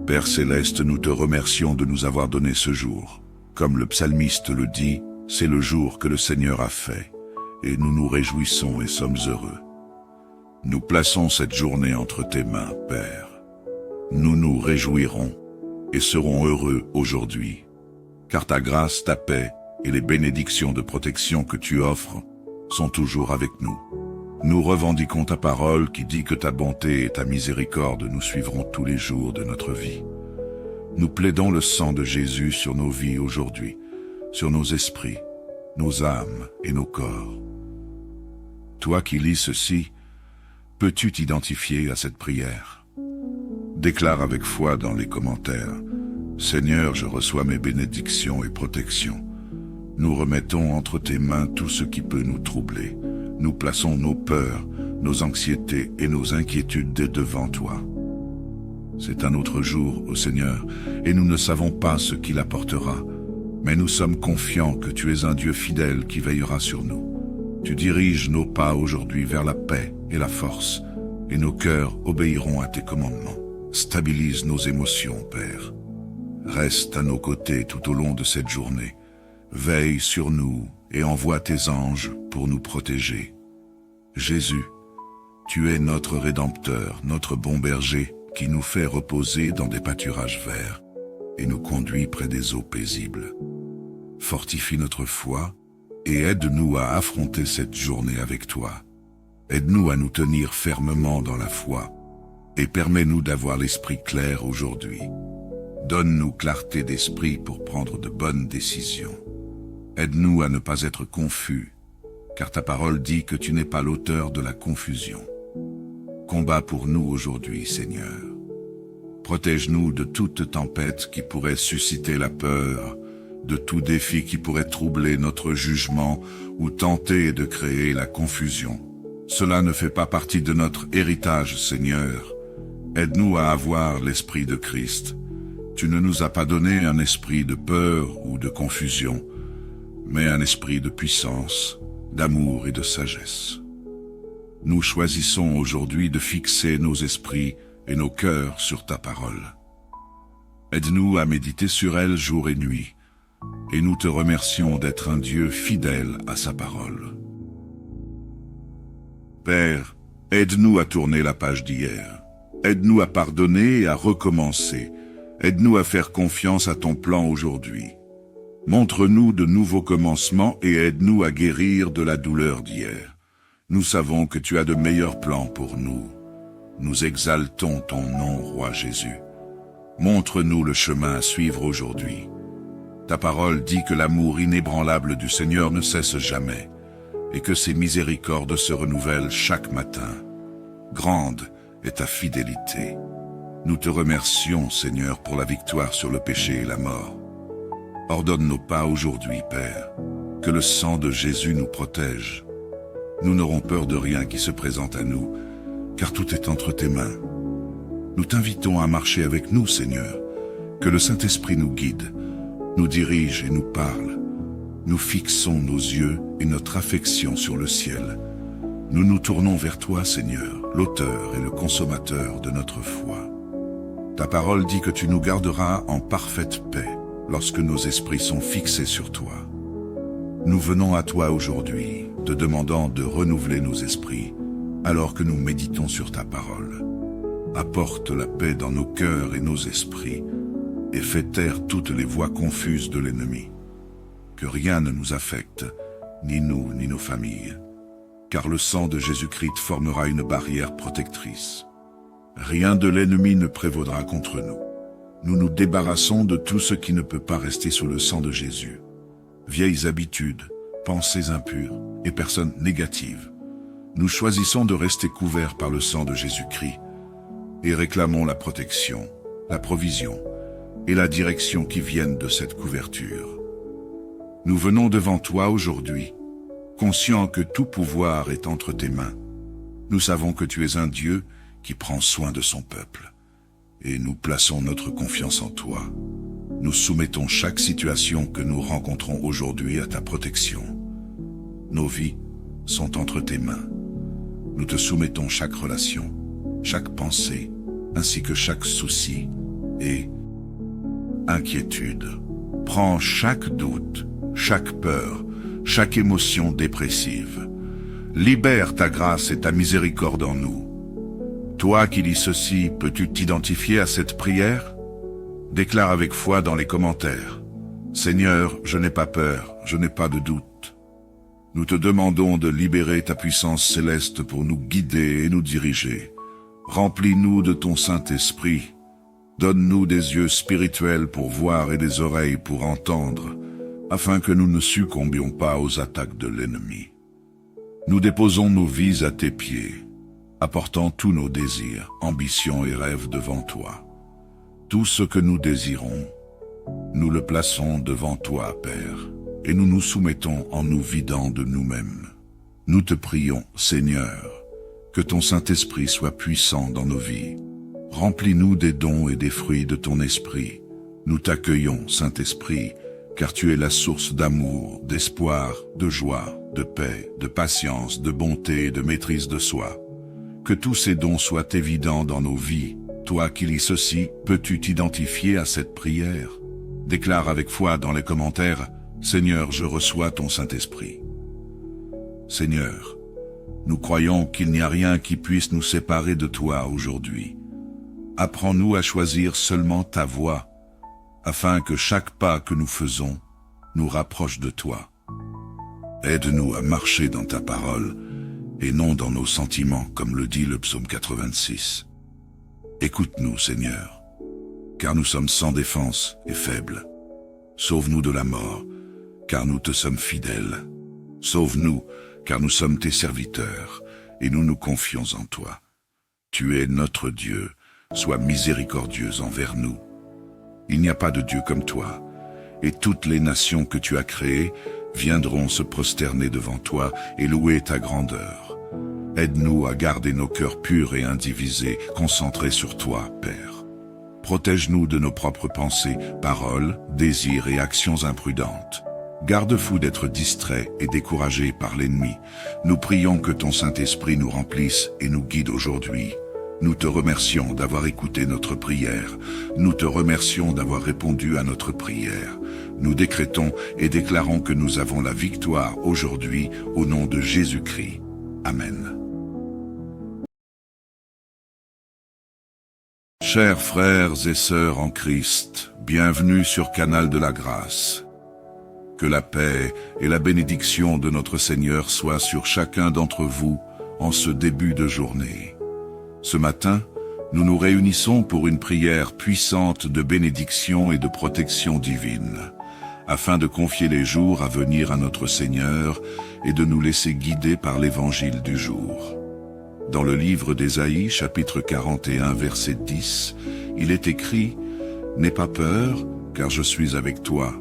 Père Céleste, nous te remercions de nous avoir donné ce jour. Comme le psalmiste le dit, c'est le jour que le Seigneur a fait, et nous nous réjouissons et sommes heureux. Nous plaçons cette journée entre tes mains, Père. Nous nous réjouirons et serons heureux aujourd'hui, car ta grâce, ta paix et les bénédictions de protection que tu offres sont toujours avec nous. Nous revendiquons ta parole qui dit que ta bonté et ta miséricorde nous suivront tous les jours de notre vie. Nous plaidons le sang de Jésus sur nos vies aujourd'hui, sur nos esprits, nos âmes et nos corps. Toi qui lis ceci, peux-tu t'identifier à cette prière? Déclare avec foi dans les commentaires, « Seigneur, je reçois mes bénédictions et protections. Nous remettons entre tes mains tout ce qui peut nous troubler. Nous plaçons nos peurs, nos anxiétés et nos inquiétudes devant toi. » C'est un autre jour, ô Seigneur, et nous ne savons pas ce qu'il apportera, mais nous sommes confiants que tu es un Dieu fidèle qui veillera sur nous. Tu diriges nos pas aujourd'hui vers la paix et la force, et nos cœurs obéiront à tes commandements. Stabilise nos émotions, Père. Reste à nos côtés tout au long de cette journée. Veille sur nous et envoie tes anges pour nous protéger. Jésus, tu es notre Rédempteur, notre bon berger, qui nous fait reposer dans des pâturages verts et nous conduit près des eaux paisibles. Fortifie notre foi et aide-nous à affronter cette journée avec toi. Aide-nous à nous tenir fermement dans la foi et permets-nous d'avoir l'esprit clair aujourd'hui. Donne-nous clarté d'esprit pour prendre de bonnes décisions. Aide-nous à ne pas être confus, car ta parole dit que tu n'es pas l'auteur de la confusion. Combat pour nous aujourd'hui, Seigneur. Protège-nous de toute tempête qui pourrait susciter la peur, de tout défi qui pourrait troubler notre jugement ou tenter de créer la confusion. Cela ne fait pas partie de notre héritage, Seigneur. Aide-nous à avoir l'esprit de Christ. Tu ne nous as pas donné un esprit de peur ou de confusion, mais un esprit de puissance, d'amour et de sagesse. Nous choisissons aujourd'hui de fixer nos esprits et nos cœurs sur ta parole. Aide-nous à méditer sur elle jour et nuit, et nous te remercions d'être un Dieu fidèle à sa parole. Père, aide-nous à tourner la page d'hier. Aide-nous à pardonner et à recommencer. Aide-nous à faire confiance à ton plan aujourd'hui. Montre-nous de nouveaux commencements et aide-nous à guérir de la douleur d'hier. Nous savons que tu as de meilleurs plans pour nous. Nous exaltons ton nom, Roi Jésus. Montre-nous le chemin à suivre aujourd'hui. Ta parole dit que l'amour inébranlable du Seigneur ne cesse jamais, et que ses miséricordes se renouvellent chaque matin. Grande est ta fidélité. Nous te remercions, Seigneur, pour la victoire sur le péché et la mort. Ordonne nos pas aujourd'hui, Père, que le sang de Jésus nous protège. Nous n'aurons peur de rien qui se présente à nous, car tout est entre tes mains. Nous t'invitons à marcher avec nous, Seigneur, que le Saint-Esprit nous guide, nous dirige et nous parle. Nous fixons nos yeux et notre affection sur le ciel. Nous nous tournons vers toi, Seigneur, l'auteur et le consommateur de notre foi. Ta parole dit que tu nous garderas en parfaite paix lorsque nos esprits sont fixés sur toi. Nous venons à toi aujourd'hui, te demandant de renouveler nos esprits, alors que nous méditons sur ta parole. Apporte la paix dans nos cœurs et nos esprits, et fais taire toutes les voix confuses de l'ennemi. Que rien ne nous affecte, ni nous, ni nos familles, car le sang de Jésus-Christ formera une barrière protectrice. Rien de l'ennemi ne prévaudra contre nous. Nous nous débarrassons de tout ce qui ne peut pas rester sous le sang de Jésus. Vieilles habitudes, pensées impures et personnes négatives. Nous choisissons de rester couverts par le sang de Jésus-Christ et réclamons la protection, la provision et la direction qui viennent de cette couverture. Nous venons devant toi aujourd'hui, conscients que tout pouvoir est entre tes mains. Nous savons que tu es un Dieu qui prend soin de son peuple, et nous plaçons notre confiance en toi. Nous soumettons chaque situation que nous rencontrons aujourd'hui à ta protection. Nos vies sont entre tes mains. Nous te soumettons chaque relation, chaque pensée, ainsi que chaque souci et inquiétude. Prends chaque doute, chaque peur, chaque émotion dépressive. Libère ta grâce et ta miséricorde en nous. Toi qui lis ceci, peux-tu t'identifier à cette prière? Déclare avec foi dans les commentaires. Seigneur, je n'ai pas peur, je n'ai pas de doute. Nous te demandons de libérer ta puissance céleste pour nous guider et nous diriger. Remplis-nous de ton Saint-Esprit. Donne-nous des yeux spirituels pour voir et des oreilles pour entendre, afin que nous ne succombions pas aux attaques de l'ennemi. Nous déposons nos vies à tes pieds, apportant tous nos désirs, ambitions et rêves devant toi. Tout ce que nous désirons, nous le plaçons devant toi, Père, et nous nous soumettons en nous vidant de nous-mêmes. Nous te prions, Seigneur, que ton Saint-Esprit soit puissant dans nos vies. Remplis-nous des dons et des fruits de ton esprit. Nous t'accueillons, Saint-Esprit, car tu es la source d'amour, d'espoir, de joie, de paix, de patience, de bonté et de maîtrise de soi. Que tous ces dons soient évidents dans nos vies. Toi qui lis ceci, peux-tu t'identifier à cette prière? Déclare avec foi dans les commentaires, « Seigneur, je reçois ton Saint-Esprit. » Seigneur, nous croyons qu'il n'y a rien qui puisse nous séparer de toi aujourd'hui. Apprends-nous à choisir seulement ta voie, afin que chaque pas que nous faisons nous rapproche de toi. Aide-nous à marcher dans ta parole, et non dans nos sentiments, comme le dit le psaume 86. Écoute-nous, Seigneur, car nous sommes sans défense et faibles. Sauve-nous de la mort, car nous te sommes fidèles. Sauve-nous, car nous sommes tes serviteurs, et nous nous confions en toi. Tu es notre Dieu, sois miséricordieux envers nous. Il n'y a pas de Dieu comme toi, et toutes les nations que tu as créées viendront se prosterner devant toi et louer ta grandeur. Aide-nous à garder nos cœurs purs et indivisés, concentrés sur toi, Père. Protège-nous de nos propres pensées, paroles, désirs et actions imprudentes. Garde-fou d'être distraits et découragés par l'ennemi. Nous prions que ton Saint-Esprit nous remplisse et nous guide aujourd'hui. Nous te remercions d'avoir écouté notre prière. Nous te remercions d'avoir répondu à notre prière. Nous décrétons et déclarons que nous avons la victoire aujourd'hui au nom de Jésus-Christ. Amen. Chers frères et sœurs en Christ, bienvenue sur Canal de la Grâce. Que la paix et la bénédiction de notre Seigneur soient sur chacun d'entre vous en ce début de journée. Ce matin, nous nous réunissons pour une prière puissante de bénédiction et de protection divine, afin de confier les jours à venir à notre Seigneur et de nous laisser guider par l'évangile du jour. Dans le livre d'Ésaïe, chapitre 41, verset 10, il est écrit « N'aie pas peur, car je suis avec toi.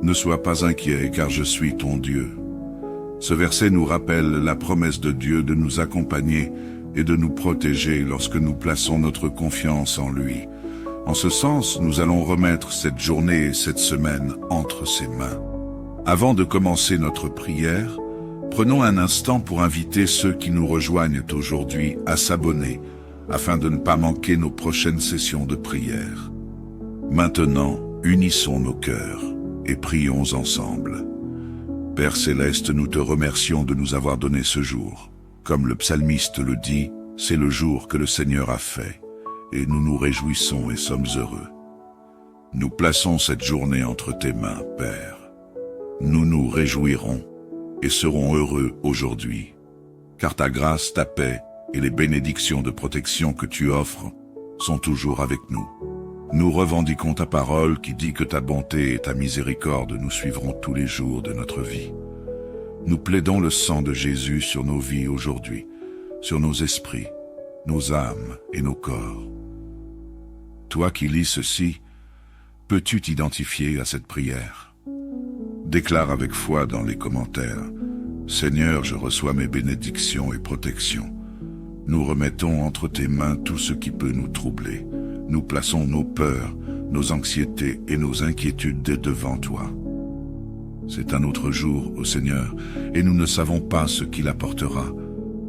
Ne sois pas inquiet, car je suis ton Dieu. » Ce verset nous rappelle la promesse de Dieu de nous accompagner et de nous protéger lorsque nous plaçons notre confiance en lui. En ce sens, nous allons remettre cette journée et cette semaine entre ses mains. Avant de commencer notre prière, prenons un instant pour inviter ceux qui nous rejoignent aujourd'hui à s'abonner, afin de ne pas manquer nos prochaines sessions de prière. Maintenant, unissons nos cœurs et prions ensemble. Père Céleste, nous te remercions de nous avoir donné ce jour. Comme le psalmiste le dit, c'est le jour que le Seigneur a fait, et nous nous réjouissons et sommes heureux. Nous plaçons cette journée entre tes mains, Père. Nous nous réjouirons et serons heureux aujourd'hui, car ta grâce, ta paix et les bénédictions de protection que tu offres sont toujours avec nous. Nous revendiquons ta parole qui dit que ta bonté et ta miséricorde nous suivront tous les jours de notre vie. Nous plaidons le sang de Jésus sur nos vies aujourd'hui, sur nos esprits, nos âmes et nos corps. Toi qui lis ceci, peux-tu t'identifier à cette prière? Déclare avec foi dans les commentaires « Seigneur, je reçois mes bénédictions et protections. Nous remettons entre tes mains tout ce qui peut nous troubler. Nous plaçons nos peurs, nos anxiétés et nos inquiétudes devant toi. C'est un autre jour, ô Seigneur, et nous ne savons pas ce qu'il apportera,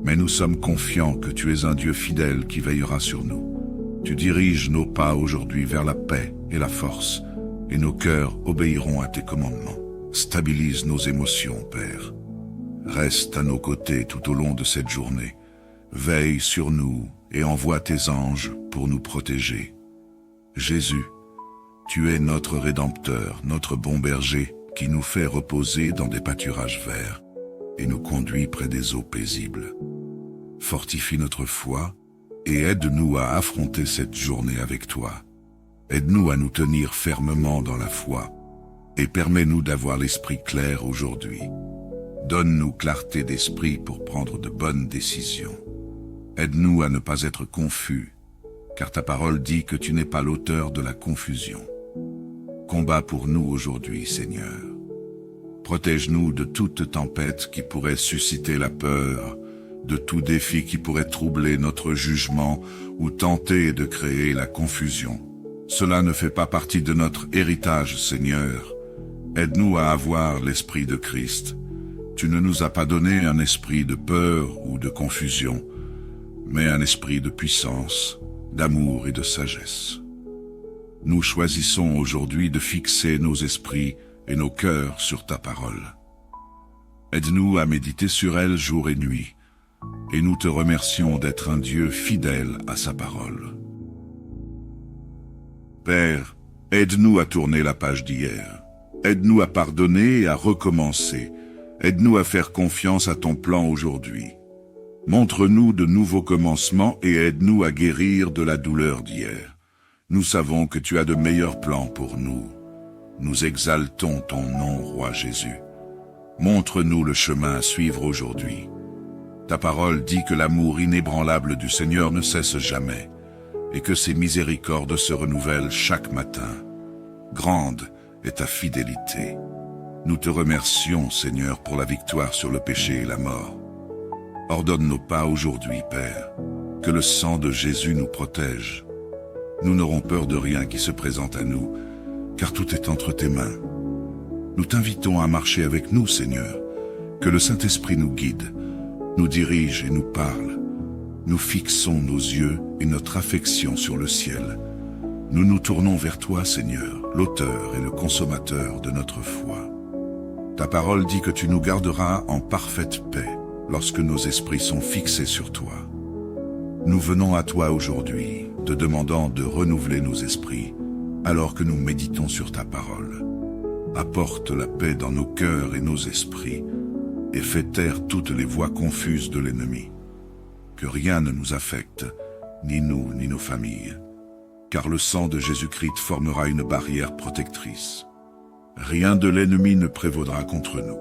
mais nous sommes confiants que tu es un Dieu fidèle qui veillera sur nous. Tu diriges nos pas aujourd'hui vers la paix et la force, et nos cœurs obéiront à tes commandements. Stabilise nos émotions, Père. Reste à nos côtés tout au long de cette journée. Veille sur nous et envoie tes anges pour nous protéger. Jésus, tu es notre Rédempteur, notre bon berger, qui nous fait reposer dans des pâturages verts et nous conduit près des eaux paisibles. Fortifie notre foi et aide-nous à affronter cette journée avec toi. Aide-nous à nous tenir fermement dans la foi et permets-nous d'avoir l'esprit clair aujourd'hui. Donne-nous clarté d'esprit pour prendre de bonnes décisions. Aide-nous à ne pas être confus, car ta parole dit que tu n'es pas l'auteur de la confusion. Combat pour nous aujourd'hui, Seigneur. Protège-nous de toute tempête qui pourrait susciter la peur, de tout défi qui pourrait troubler notre jugement ou tenter de créer la confusion. Cela ne fait pas partie de notre héritage, Seigneur. Aide-nous à avoir l'esprit de Christ. Tu ne nous as pas donné un esprit de peur ou de confusion, mais un esprit de puissance, d'amour et de sagesse. Nous choisissons aujourd'hui de fixer nos esprits et nos cœurs sur ta parole. Aide-nous à méditer sur elle jour et nuit, et nous te remercions d'être un Dieu fidèle à sa parole. Père, aide-nous à tourner la page d'hier. Aide-nous à pardonner et à recommencer. Aide-nous à faire confiance à ton plan aujourd'hui. Montre-nous de nouveaux commencements et aide-nous à guérir de la douleur d'hier. Nous savons que tu as de meilleurs plans pour nous. Nous exaltons ton nom, Roi Jésus. Montre-nous le chemin à suivre aujourd'hui. Ta parole dit que l'amour inébranlable du Seigneur ne cesse jamais et que ses miséricordes se renouvellent chaque matin. Grande est ta fidélité. Nous te remercions, Seigneur, pour la victoire sur le péché et la mort. Ordonne nos pas aujourd'hui, Père. Que le sang de Jésus nous protège. Nous n'aurons peur de rien qui se présente à nous, car tout est entre tes mains. Nous t'invitons à marcher avec nous, Seigneur. Que le Saint-Esprit nous guide, nous dirige et nous parle. Nous fixons nos yeux et notre affection sur le ciel. Nous nous tournons vers toi, Seigneur, l'auteur et le consommateur de notre foi. Ta parole dit que tu nous garderas en parfaite paix lorsque nos esprits sont fixés sur toi. Nous venons à toi aujourd'hui, te demandant de renouveler nos esprits alors que nous méditons sur ta parole. Apporte la paix dans nos cœurs et nos esprits et fais taire toutes les voix confuses de l'ennemi. Que rien ne nous affecte, ni nous, ni nos familles, car le sang de Jésus-Christ formera une barrière protectrice. Rien de l'ennemi ne prévaudra contre nous.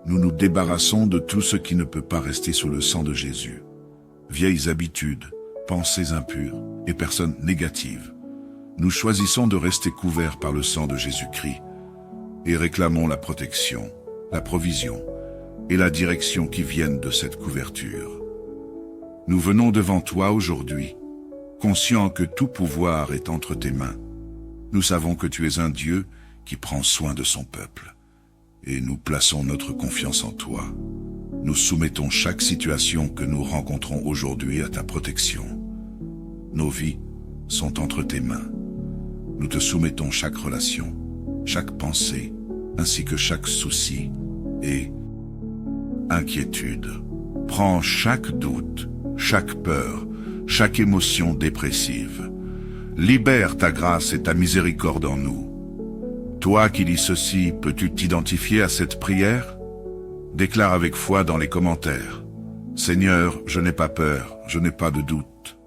Nous nous débarrassons de tout ce qui ne peut pas rester sous le sang de Jésus. Vieilles habitudes, pensées impures et personnes négatives. Nous choisissons de rester couverts par le sang de Jésus-Christ et réclamons la protection, la provision et la direction qui viennent de cette couverture. Nous venons devant toi aujourd'hui, conscients que tout pouvoir est entre tes mains. Nous savons que tu es un Dieu qui prend soin de son peuple, et nous plaçons notre confiance en toi. Nous soumettons chaque situation que nous rencontrons aujourd'hui à ta protection. Nos vies sont entre tes mains. Nous te soumettons chaque relation, chaque pensée, ainsi que chaque souci et inquiétude. Prends chaque doute, chaque peur, chaque émotion dépressive. Libère ta grâce et ta miséricorde en nous. Toi qui lis ceci, peux-tu t'identifier à cette prière? Déclare avec foi dans les commentaires. Seigneur, je n'ai pas peur, je n'ai pas de doute.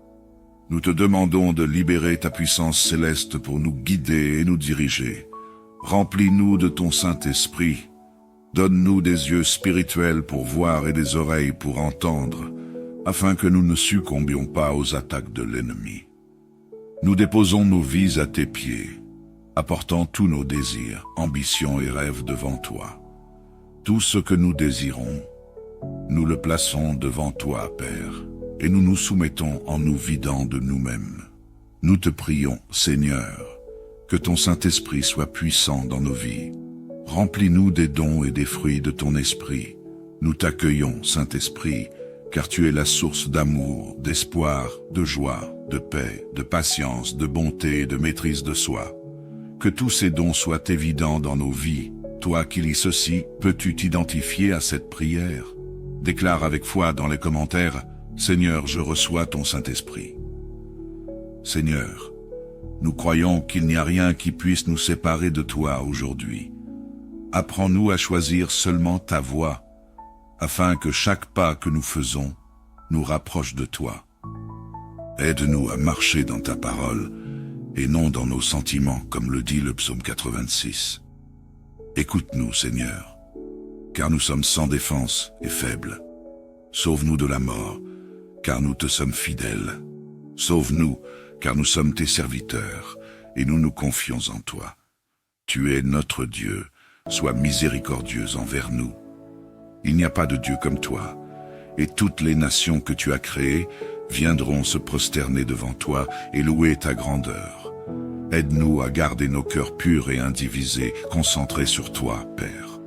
Nous te demandons de libérer ta puissance céleste pour nous guider et nous diriger. Remplis-nous de ton Saint-Esprit. Donne-nous des yeux spirituels pour voir et des oreilles pour entendre, afin que nous ne succombions pas aux attaques de l'ennemi. Nous déposons nos vies à tes pieds, apportant tous nos désirs, ambitions et rêves devant toi. Tout ce que nous désirons, nous le plaçons devant toi, Père, et nous nous soumettons en nous vidant de nous-mêmes. Nous te prions, Seigneur, que ton Saint-Esprit soit puissant dans nos vies. Remplis-nous des dons et des fruits de ton esprit. Nous t'accueillons, Saint-Esprit, car tu es la source d'amour, d'espoir, de joie, de paix, de patience, de bonté et de maîtrise de soi. Que tous ces dons soient évidents dans nos vies. Toi qui lis ceci, peux-tu t'identifier à cette prière? Déclare avec foi dans les commentaires, « Seigneur, je reçois ton Saint-Esprit. » Seigneur, nous croyons qu'il n'y a rien qui puisse nous séparer de toi aujourd'hui. Apprends-nous à choisir seulement ta voie, afin que chaque pas que nous faisons nous rapproche de toi. Aide-nous à marcher dans ta parole et non dans nos sentiments, comme le dit le psaume 86. Écoute-nous, Seigneur, car nous sommes sans défense et faibles. Sauve-nous de la mort, car nous te sommes fidèles. Sauve-nous, car nous sommes tes serviteurs, et nous nous confions en toi. Tu es notre Dieu, sois miséricordieux envers nous. Il n'y a pas de Dieu comme toi, et toutes les nations que tu as créées viendront se prosterner devant toi et louer ta grandeur. Aide-nous à garder nos cœurs purs et indivisés, concentrés sur toi, Père.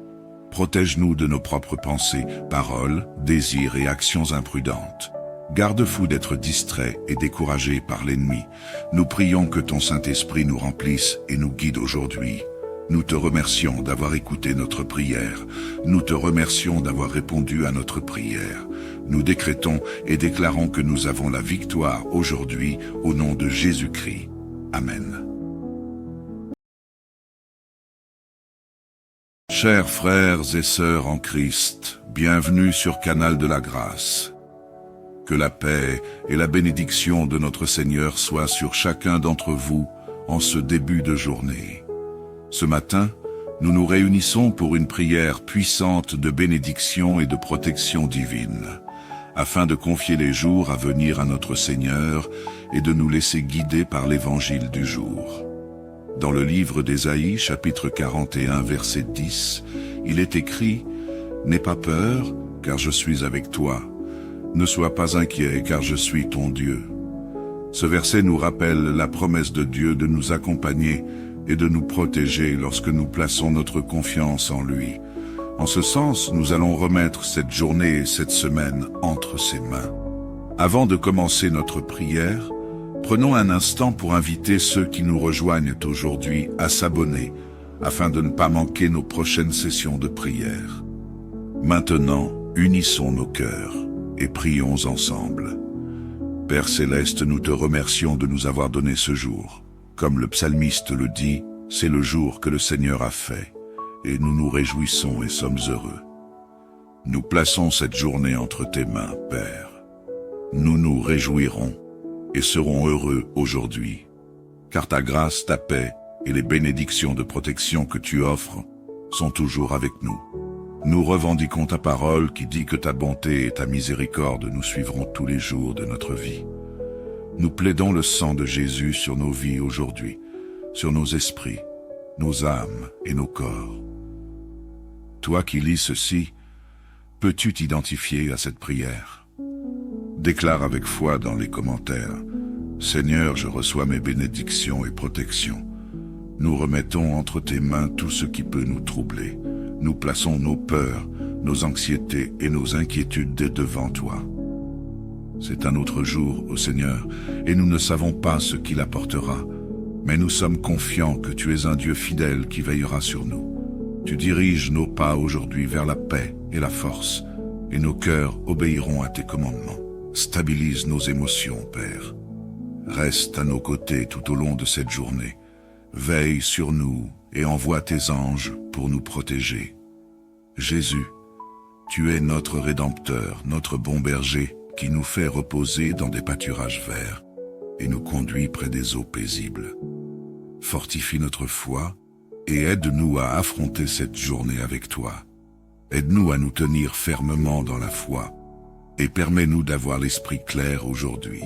Protège-nous de nos propres pensées, paroles, désirs et actions imprudentes. Garde-fou d'être distrait et découragé par l'ennemi. Nous prions que ton Saint-Esprit nous remplisse et nous guide aujourd'hui. Nous te remercions d'avoir écouté notre prière. Nous te remercions d'avoir répondu à notre prière. Nous décrétons et déclarons que nous avons la victoire aujourd'hui au nom de Jésus-Christ. Amen. Chers frères et sœurs en Christ, bienvenue sur Canal de la Grâce. Que la paix et la bénédiction de notre Seigneur soient sur chacun d'entre vous en ce début de journée. Ce matin, nous nous réunissons pour une prière puissante de bénédiction et de protection divine, afin de confier les jours à venir à notre Seigneur et de nous laisser guider par l'évangile du jour. Dans le livre d'Ésaïe, chapitre 41, verset 10, il est écrit « N'aie pas peur, car je suis avec toi. Ne sois pas inquiet, car je suis ton Dieu. Ce verset nous rappelle la promesse de Dieu de nous accompagner et de nous protéger lorsque nous plaçons notre confiance en lui. En ce sens, nous allons remettre cette journée et cette semaine entre ses mains. Avant de commencer notre prière, prenons un instant pour inviter ceux qui nous rejoignent aujourd'hui à s'abonner, afin de ne pas manquer nos prochaines sessions de prière. Maintenant, unissons nos cœurs et prions ensemble. Père Céleste, nous te remercions de nous avoir donné ce jour. Comme le psalmiste le dit, c'est le jour que le Seigneur a fait, et nous nous réjouissons et sommes heureux. Nous plaçons cette journée entre tes mains, Père. Nous nous réjouirons et serons heureux aujourd'hui, car ta grâce, ta paix et les bénédictions de protection que tu offres sont toujours avec nous. Nous revendiquons ta parole qui dit que ta bonté et ta miséricorde nous suivront tous les jours de notre vie. Nous plaidons le sang de Jésus sur nos vies aujourd'hui, sur nos esprits, nos âmes et nos corps. Toi qui lis ceci, peux-tu t'identifier à cette prière? Déclare avec foi dans les commentaires: Seigneur, je reçois mes bénédictions et protections. Nous remettons entre tes mains tout ce qui peut nous troubler. Nous plaçons nos peurs, nos anxiétés et nos inquiétudes devant toi. C'est un autre jour, ô Seigneur, et nous ne savons pas ce qu'il apportera, mais nous sommes confiants que tu es un Dieu fidèle qui veillera sur nous. Tu diriges nos pas aujourd'hui vers la paix et la force, et nos cœurs obéiront à tes commandements. Stabilise nos émotions, Père. Reste à nos côtés tout au long de cette journée. Veille sur nous et envoie tes anges pour nous protéger. Jésus, tu es notre Rédempteur, notre bon berger, qui nous fait reposer dans des pâturages verts et nous conduit près des eaux paisibles. Fortifie notre foi et aide-nous à affronter cette journée avec toi. Aide-nous à nous tenir fermement dans la foi et permets-nous d'avoir l'esprit clair aujourd'hui.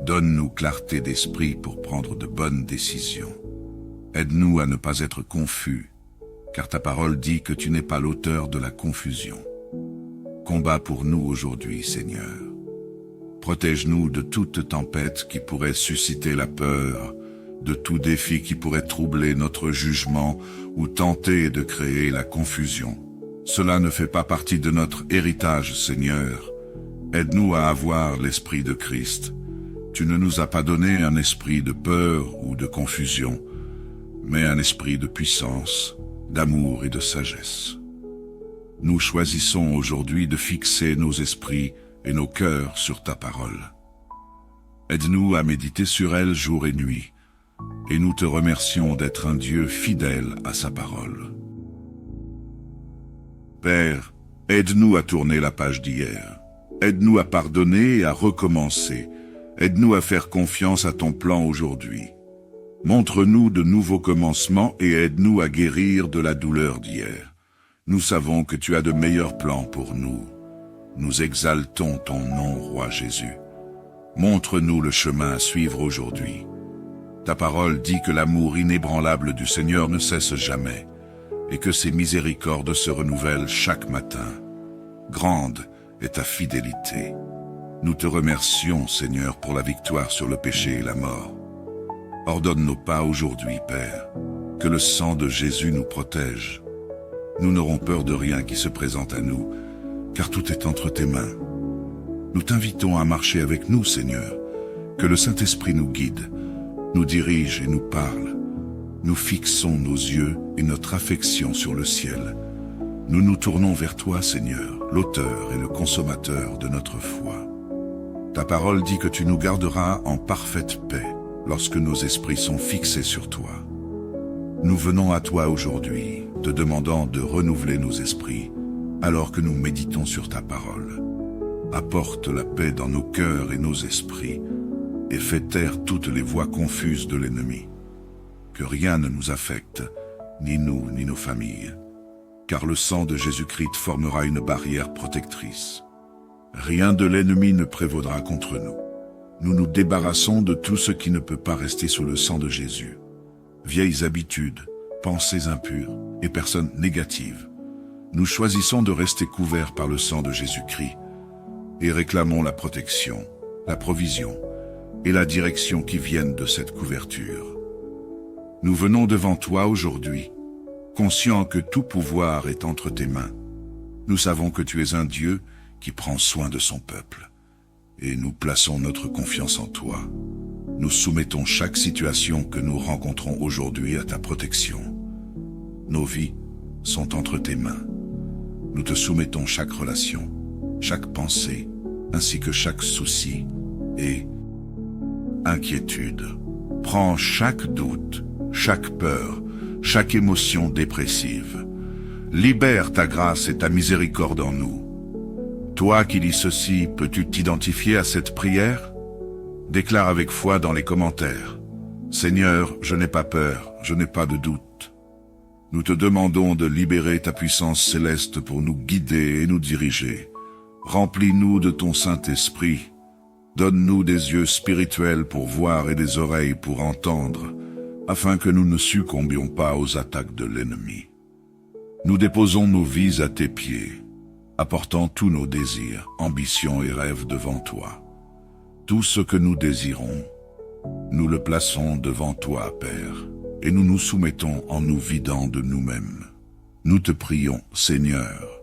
Donne-nous clarté d'esprit pour prendre de bonnes décisions. Aide-nous à ne pas être confus, car ta parole dit que tu n'es pas l'auteur de la confusion. Combat pour nous aujourd'hui, Seigneur. Protège-nous de toute tempête qui pourrait susciter la peur, de tout défi qui pourrait troubler notre jugement ou tenter de créer la confusion. Cela ne fait pas partie de notre héritage, Seigneur. Aide-nous à avoir l'esprit de Christ. Tu ne nous as pas donné un esprit de peur ou de confusion, mais un esprit de puissance, d'amour et de sagesse. Nous choisissons aujourd'hui de fixer nos esprits et nos cœurs sur ta parole. Aide-nous à méditer sur elle jour et nuit, et nous te remercions d'être un Dieu fidèle à sa parole. Père, aide-nous à tourner la page d'hier. Aide-nous à pardonner et à recommencer. Aide-nous à faire confiance à ton plan aujourd'hui. Montre-nous de nouveaux commencements et aide-nous à guérir de la douleur d'hier. Nous savons que tu as de meilleurs plans pour nous. Nous exaltons ton nom, Roi Jésus. Montre-nous le chemin à suivre aujourd'hui. Ta parole dit que l'amour inébranlable du Seigneur ne cesse jamais et que ses miséricordes se renouvellent chaque matin. Grande est ta fidélité. Nous te remercions, Seigneur, pour la victoire sur le péché et la mort. Ordonne nos pas aujourd'hui, Père, que le sang de Jésus nous protège. Nous n'aurons peur de rien qui se présente à nous, car tout est entre tes mains. Nous t'invitons à marcher avec nous, Seigneur, que le Saint-Esprit nous guide, nous dirige et nous parle. Nous fixons nos yeux et notre affection sur le ciel. Nous nous tournons vers toi, Seigneur, l'auteur et le consommateur de notre foi. Ta parole dit que tu nous garderas en parfaite paix lorsque nos esprits sont fixés sur toi. Nous venons à toi aujourd'hui, te demandant de renouveler nos esprits, alors que nous méditons sur ta parole. Apporte la paix dans nos cœurs et nos esprits, et fais taire toutes les voix confuses de l'ennemi. Que rien ne nous affecte, ni nous, ni nos familles, car le sang de Jésus-Christ formera une barrière protectrice. Rien de l'ennemi ne prévaudra contre nous. Nous nous débarrassons de tout ce qui ne peut pas rester sous le sang de Jésus. Vieilles habitudes, pensées impures et personnes négatives. Nous choisissons de rester couverts par le sang de Jésus-Christ. et réclamons la protection, la provision et la direction qui viennent de cette couverture. Nous venons devant toi aujourd'hui, conscients que tout pouvoir est entre tes mains. Nous savons que tu es un Dieu qui prend soin de son peuple, et nous plaçons notre confiance en toi. Nous soumettons chaque situation que nous rencontrons aujourd'hui à ta protection. Nos vies sont entre tes mains. Nous te soumettons chaque relation, chaque pensée, ainsi que chaque souci et inquiétude. Prends chaque doute, chaque peur, chaque émotion dépressive. Libère ta grâce et ta miséricorde en nous. Toi qui lis ceci, peux-tu t'identifier à cette prière? Déclare avec foi dans les commentaires. Seigneur, je n'ai pas peur, je n'ai pas de doute. Nous te demandons de libérer ta puissance céleste pour nous guider et nous diriger. Remplis-nous de ton Saint-Esprit. Donne-nous des yeux spirituels pour voir et des oreilles pour entendre, afin que nous ne succombions pas aux attaques de l'ennemi. Nous déposons nos vies à tes pieds, apportant tous nos désirs, ambitions et rêves devant toi. Tout ce que nous désirons, nous le plaçons devant toi, Père, et nous nous soumettons en nous vidant de nous-mêmes. Nous te prions, Seigneur,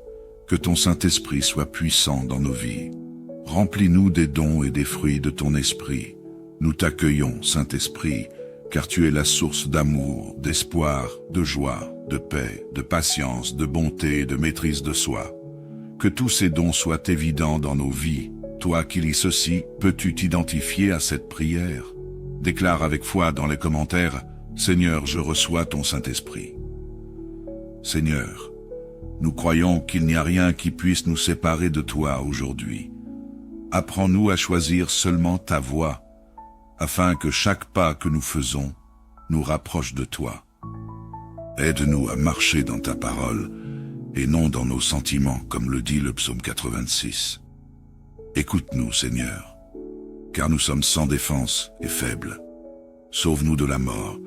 que ton Saint-Esprit soit puissant dans nos vies. Remplis-nous des dons et des fruits de ton esprit. Nous t'accueillons, Saint-Esprit, car tu es la source d'amour, d'espoir, de joie, de paix, de patience, de bonté et de maîtrise de soi. Que tous ces dons soient évidents dans nos vies. Toi qui lis ceci, peux-tu t'identifier à cette prière? Déclare avec foi dans les commentaires, « Seigneur, je reçois ton Saint-Esprit. » Seigneur, nous croyons qu'il n'y a rien qui puisse nous séparer de toi aujourd'hui. Apprends-nous à choisir seulement ta voie, afin que chaque pas que nous faisons nous rapproche de toi. Aide-nous à marcher dans ta parole et non dans nos sentiments, comme le dit le psaume 86. Écoute-nous, Seigneur, car nous sommes sans défense et faibles. Sauve-nous de la mort,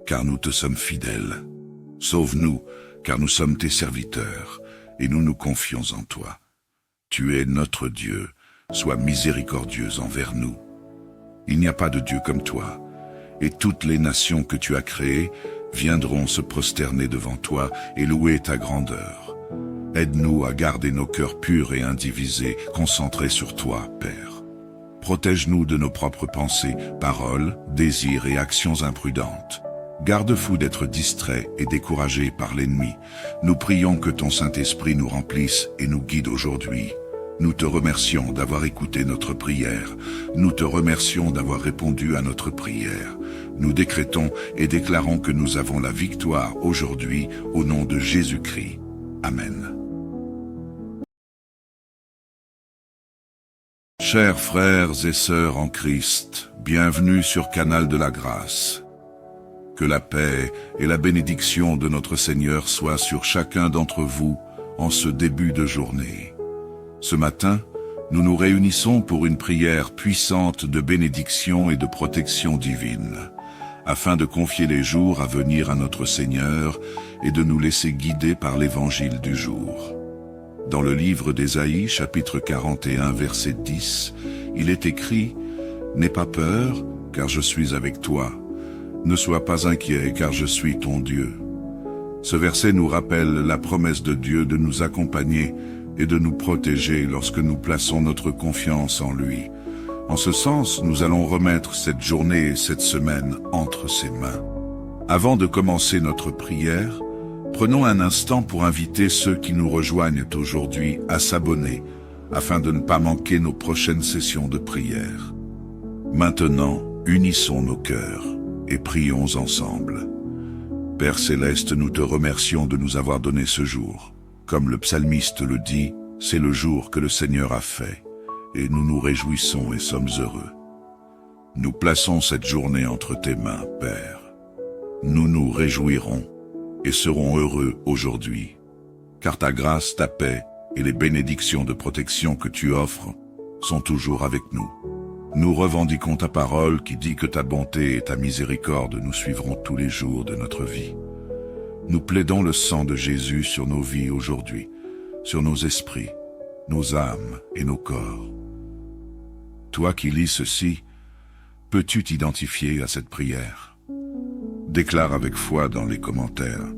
car nous te sommes fidèles. Sauve-nous, car nous sommes tes serviteurs, et nous nous confions en toi. Tu es notre Dieu, sois miséricordieux envers nous. Il n'y a pas de Dieu comme toi, et toutes les nations que tu as créées viendront se prosterner devant toi et louer ta grandeur. Aide-nous à garder nos cœurs purs et indivisés, concentrés sur toi, Père. Protège-nous de nos propres pensées, paroles, désirs et actions imprudentes. Garde-fou d'être distraits et découragés par l'ennemi. Nous prions que ton Saint-Esprit nous remplisse et nous guide aujourd'hui. Nous te remercions d'avoir écouté notre prière. Nous te remercions d'avoir répondu à notre prière. Nous décrétons et déclarons que nous avons la victoire aujourd'hui au nom de Jésus-Christ. Amen. Chers frères et sœurs en Christ, bienvenue sur Canal de la Grâce. Que la paix et la bénédiction de notre Seigneur soient sur chacun d'entre vous en ce début de journée. Ce matin, nous nous réunissons pour une prière puissante de bénédiction et de protection divine, afin de confier les jours à venir à notre Seigneur et de nous laisser guider par l'évangile du jour. Dans le livre d'Ésaïe, chapitre 41, verset 10, il est écrit « N'aie pas peur, car je suis avec toi. Ne sois pas inquiet, car je suis ton Dieu. » Ce verset nous rappelle la promesse de Dieu de nous accompagner et de nous protéger lorsque nous plaçons notre confiance en lui. En ce sens, nous allons remettre cette journée et cette semaine entre ses mains. Avant de commencer notre prière, prenons un instant pour inviter ceux qui nous rejoignent aujourd'hui à s'abonner, afin de ne pas manquer nos prochaines sessions de prière. Maintenant, unissons nos cœurs et prions ensemble. Père Céleste, nous te remercions de nous avoir donné ce jour. Comme le psalmiste le dit, c'est le jour que le Seigneur a fait, et nous nous réjouissons et sommes heureux. Nous plaçons cette journée entre tes mains, Père. Nous nous réjouirons et serons heureux aujourd'hui, car ta grâce, ta paix et les bénédictions de protection que tu offres sont toujours avec nous. Nous revendiquons ta parole qui dit que ta bonté et ta miséricorde nous suivront tous les jours de notre vie. Nous plaidons le sang de Jésus sur nos vies aujourd'hui, sur nos esprits, nos âmes et nos corps. Toi qui lis ceci, peux-tu t'identifier à cette prière? Déclare avec foi dans les commentaires: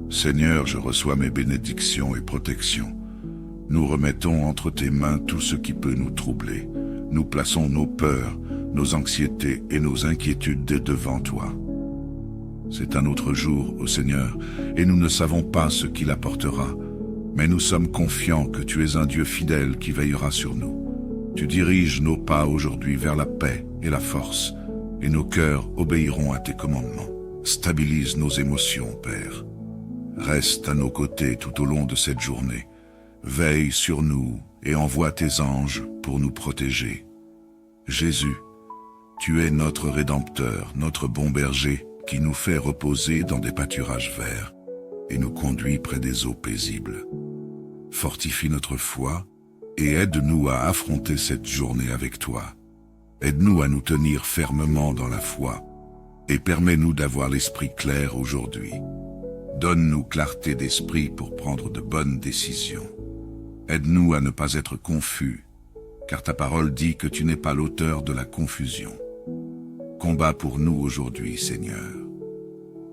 Seigneur, je reçois mes bénédictions et protections. Nous remettons entre tes mains tout ce qui peut nous troubler. Nous plaçons nos peurs, nos anxiétés et nos inquiétudes devant toi. C'est un autre jour, ô Seigneur, et nous ne savons pas ce qu'il apportera, mais nous sommes confiants que tu es un Dieu fidèle qui veillera sur nous. Tu diriges nos pas aujourd'hui vers la paix et la force, et nos cœurs obéiront à tes commandements. Stabilise nos émotions, Père. Reste à nos côtés tout au long de cette journée. Veille sur nous et envoie tes anges pour nous protéger. Jésus, tu es notre Rédempteur, notre bon berger, qui nous fait reposer dans des pâturages verts et nous conduit près des eaux paisibles. Fortifie notre foi et aide-nous à affronter cette journée avec toi. Aide-nous à nous tenir fermement dans la foi et permets-nous d'avoir l'esprit clair aujourd'hui. Donne-nous clarté d'esprit pour prendre de bonnes décisions. Aide-nous à ne pas être confus, car ta parole dit que tu n'es pas l'auteur de la confusion. Combat pour nous aujourd'hui, Seigneur.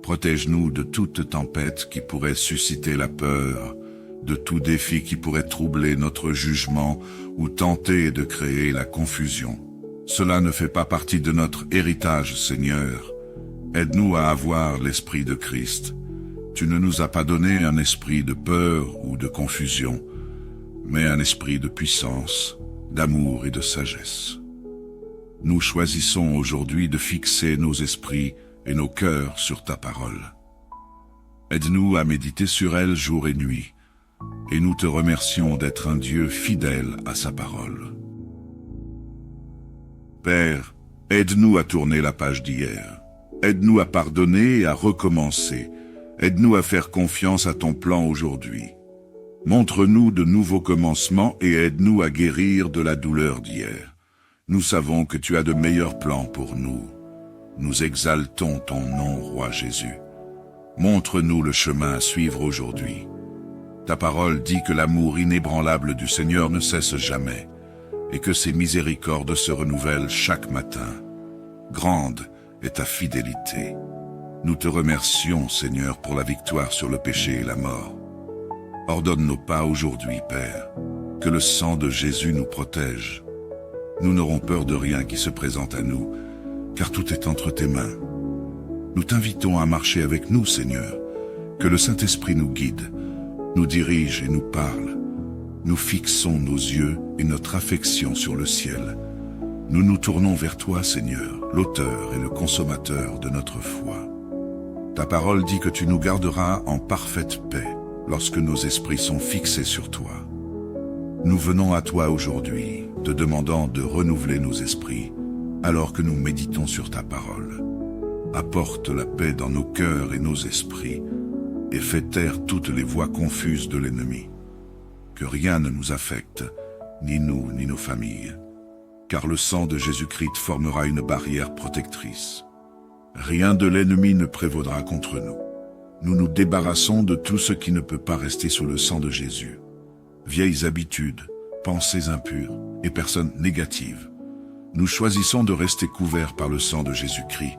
Protège-nous de toute tempête qui pourrait susciter la peur, de tout défi qui pourrait troubler notre jugement ou tenter de créer la confusion. Cela ne fait pas partie de notre héritage, Seigneur. Aide-nous à avoir l'esprit de Christ. Tu ne nous as pas donné un esprit de peur ou de confusion, mais un esprit de puissance, d'amour et de sagesse. Nous choisissons aujourd'hui de fixer nos esprits et nos cœurs sur ta parole. Aide-nous à méditer sur elle jour et nuit, et nous te remercions d'être un Dieu fidèle à sa parole. Père, aide-nous à tourner la page d'hier. Aide-nous à pardonner et à recommencer. Aide-nous à faire confiance à ton plan aujourd'hui. Montre-nous de nouveaux commencements et aide-nous à guérir de la douleur d'hier. Nous savons que tu as de meilleurs plans pour nous. Nous exaltons ton nom, Roi Jésus. Montre-nous le chemin à suivre aujourd'hui. Ta parole dit que l'amour inébranlable du Seigneur ne cesse jamais et que ses miséricordes se renouvellent chaque matin. Grande est ta fidélité. Nous te remercions, Seigneur, pour la victoire sur le péché et la mort. Ordonne nos pas aujourd'hui, Père, que le sang de Jésus nous protège. Nous n'aurons peur de rien qui se présente à nous, car tout est entre tes mains. Nous t'invitons à marcher avec nous, Seigneur, que le Saint-Esprit nous guide, nous dirige et nous parle. Nous fixons nos yeux et notre affection sur le ciel. Nous nous tournons vers toi, Seigneur, l'auteur et le consommateur de notre foi. Ta parole dit que tu nous garderas en parfaite paix lorsque nos esprits sont fixés sur toi. Nous venons à toi aujourd'hui, te demandant de renouveler nos esprits, alors que nous méditons sur ta parole. Apporte la paix dans nos cœurs et nos esprits, et fais taire toutes les voix confuses de l'ennemi. Que rien ne nous affecte, ni nous, ni nos familles, car le sang de Jésus-Christ formera une barrière protectrice. Rien de l'ennemi ne prévaudra contre nous. Nous nous débarrassons de tout ce qui ne peut pas rester sous le sang de Jésus. Vieilles habitudes, pensées impures et personnes négatives. Nous choisissons de rester couverts par le sang de Jésus-Christ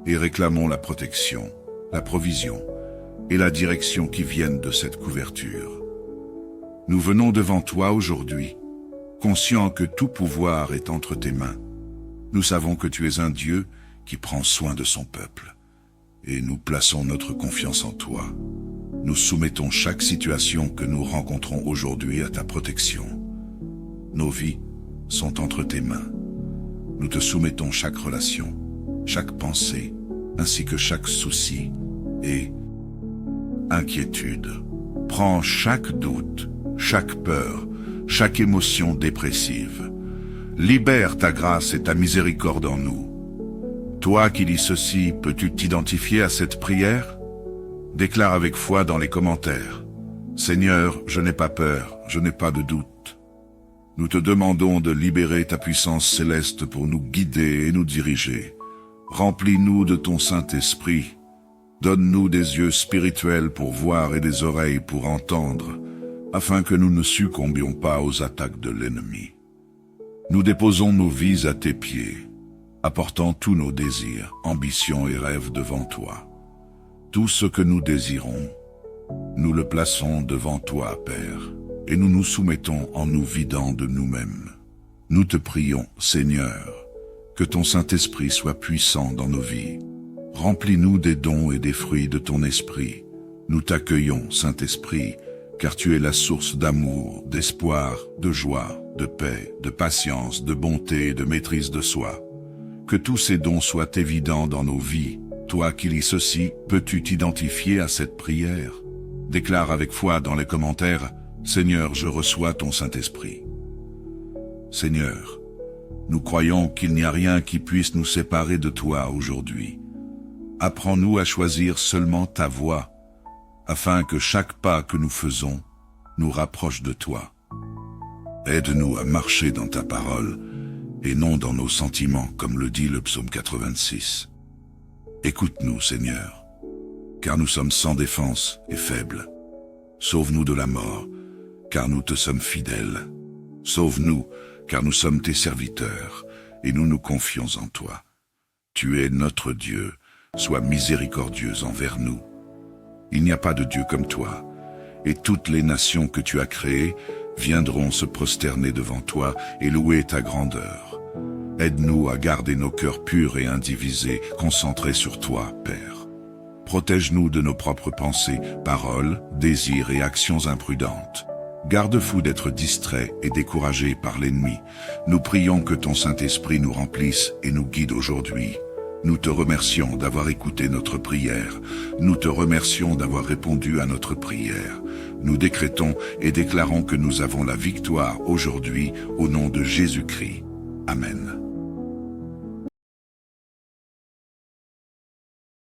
et réclamons la protection, la provision et la direction qui viennent de cette couverture. Nous venons devant toi aujourd'hui, conscients que tout pouvoir est entre tes mains. Nous savons que tu es un Dieu qui prend soin de son peuple, et nous plaçons notre confiance en toi. Nous soumettons chaque situation que nous rencontrons aujourd'hui à ta protection. Nos vies sont entre tes mains. Nous te soumettons chaque relation, chaque pensée, ainsi que chaque souci et inquiétude. Prends chaque doute, chaque peur, chaque émotion dépressive. Libère ta grâce et ta miséricorde en nous. Toi qui lis ceci, peux-tu t'identifier à cette prière? Déclare avec foi dans les commentaires: Seigneur, je n'ai pas peur, je n'ai pas de doute. Nous te demandons de libérer ta puissance céleste pour nous guider et nous diriger. Remplis-nous de ton Saint-Esprit. Donne-nous des yeux spirituels pour voir et des oreilles pour entendre. afin que nous ne succombions pas aux attaques de l'ennemi. Nous déposons nos vies à tes pieds, apportant tous nos désirs, ambitions et rêves devant toi. Tout ce que nous désirons, nous le plaçons devant toi, Père, et nous nous soumettons en nous vidant de nous-mêmes. Nous te prions, Seigneur, que ton Saint-Esprit soit puissant dans nos vies. Remplis-nous des dons et des fruits de ton esprit. Nous t'accueillons, Saint-Esprit, car tu es la source d'amour, d'espoir, de joie, de paix, de patience, de bonté et de maîtrise de soi. Que tous ces dons soient évidents dans nos vies. Toi qui lis ceci, peux-tu t'identifier à cette prière? Déclare avec foi dans les commentaires, « Seigneur, je reçois ton Saint-Esprit. » Seigneur, nous croyons qu'il n'y a rien qui puisse nous séparer de toi aujourd'hui. Apprends-nous à choisir seulement ta voie, afin que chaque pas que nous faisons nous rapproche de toi. Aide-nous à marcher dans ta parole et non dans nos sentiments, comme le dit le psaume 86. Écoute-nous, Seigneur, car nous sommes sans défense et faibles. Sauve-nous de la mort, car nous te sommes fidèles. Sauve-nous, car nous sommes tes serviteurs, et nous nous confions en toi. Tu es notre Dieu, sois miséricordieux envers nous. Il n'y a pas de Dieu comme toi, et toutes les nations que tu as créées viendront se prosterner devant toi et louer ta grandeur. Aide-nous à garder nos cœurs purs et indivisés, concentrés sur toi, Père. Protège-nous de nos propres pensées, paroles, désirs et actions imprudentes. Garde-fou d'être distrait et découragé par l'ennemi. Nous prions que ton Saint-Esprit nous remplisse et nous guide aujourd'hui. Nous te remercions d'avoir écouté notre prière. Nous te remercions d'avoir répondu à notre prière. Nous décrétons et déclarons que nous avons la victoire aujourd'hui au nom de Jésus-Christ. Amen.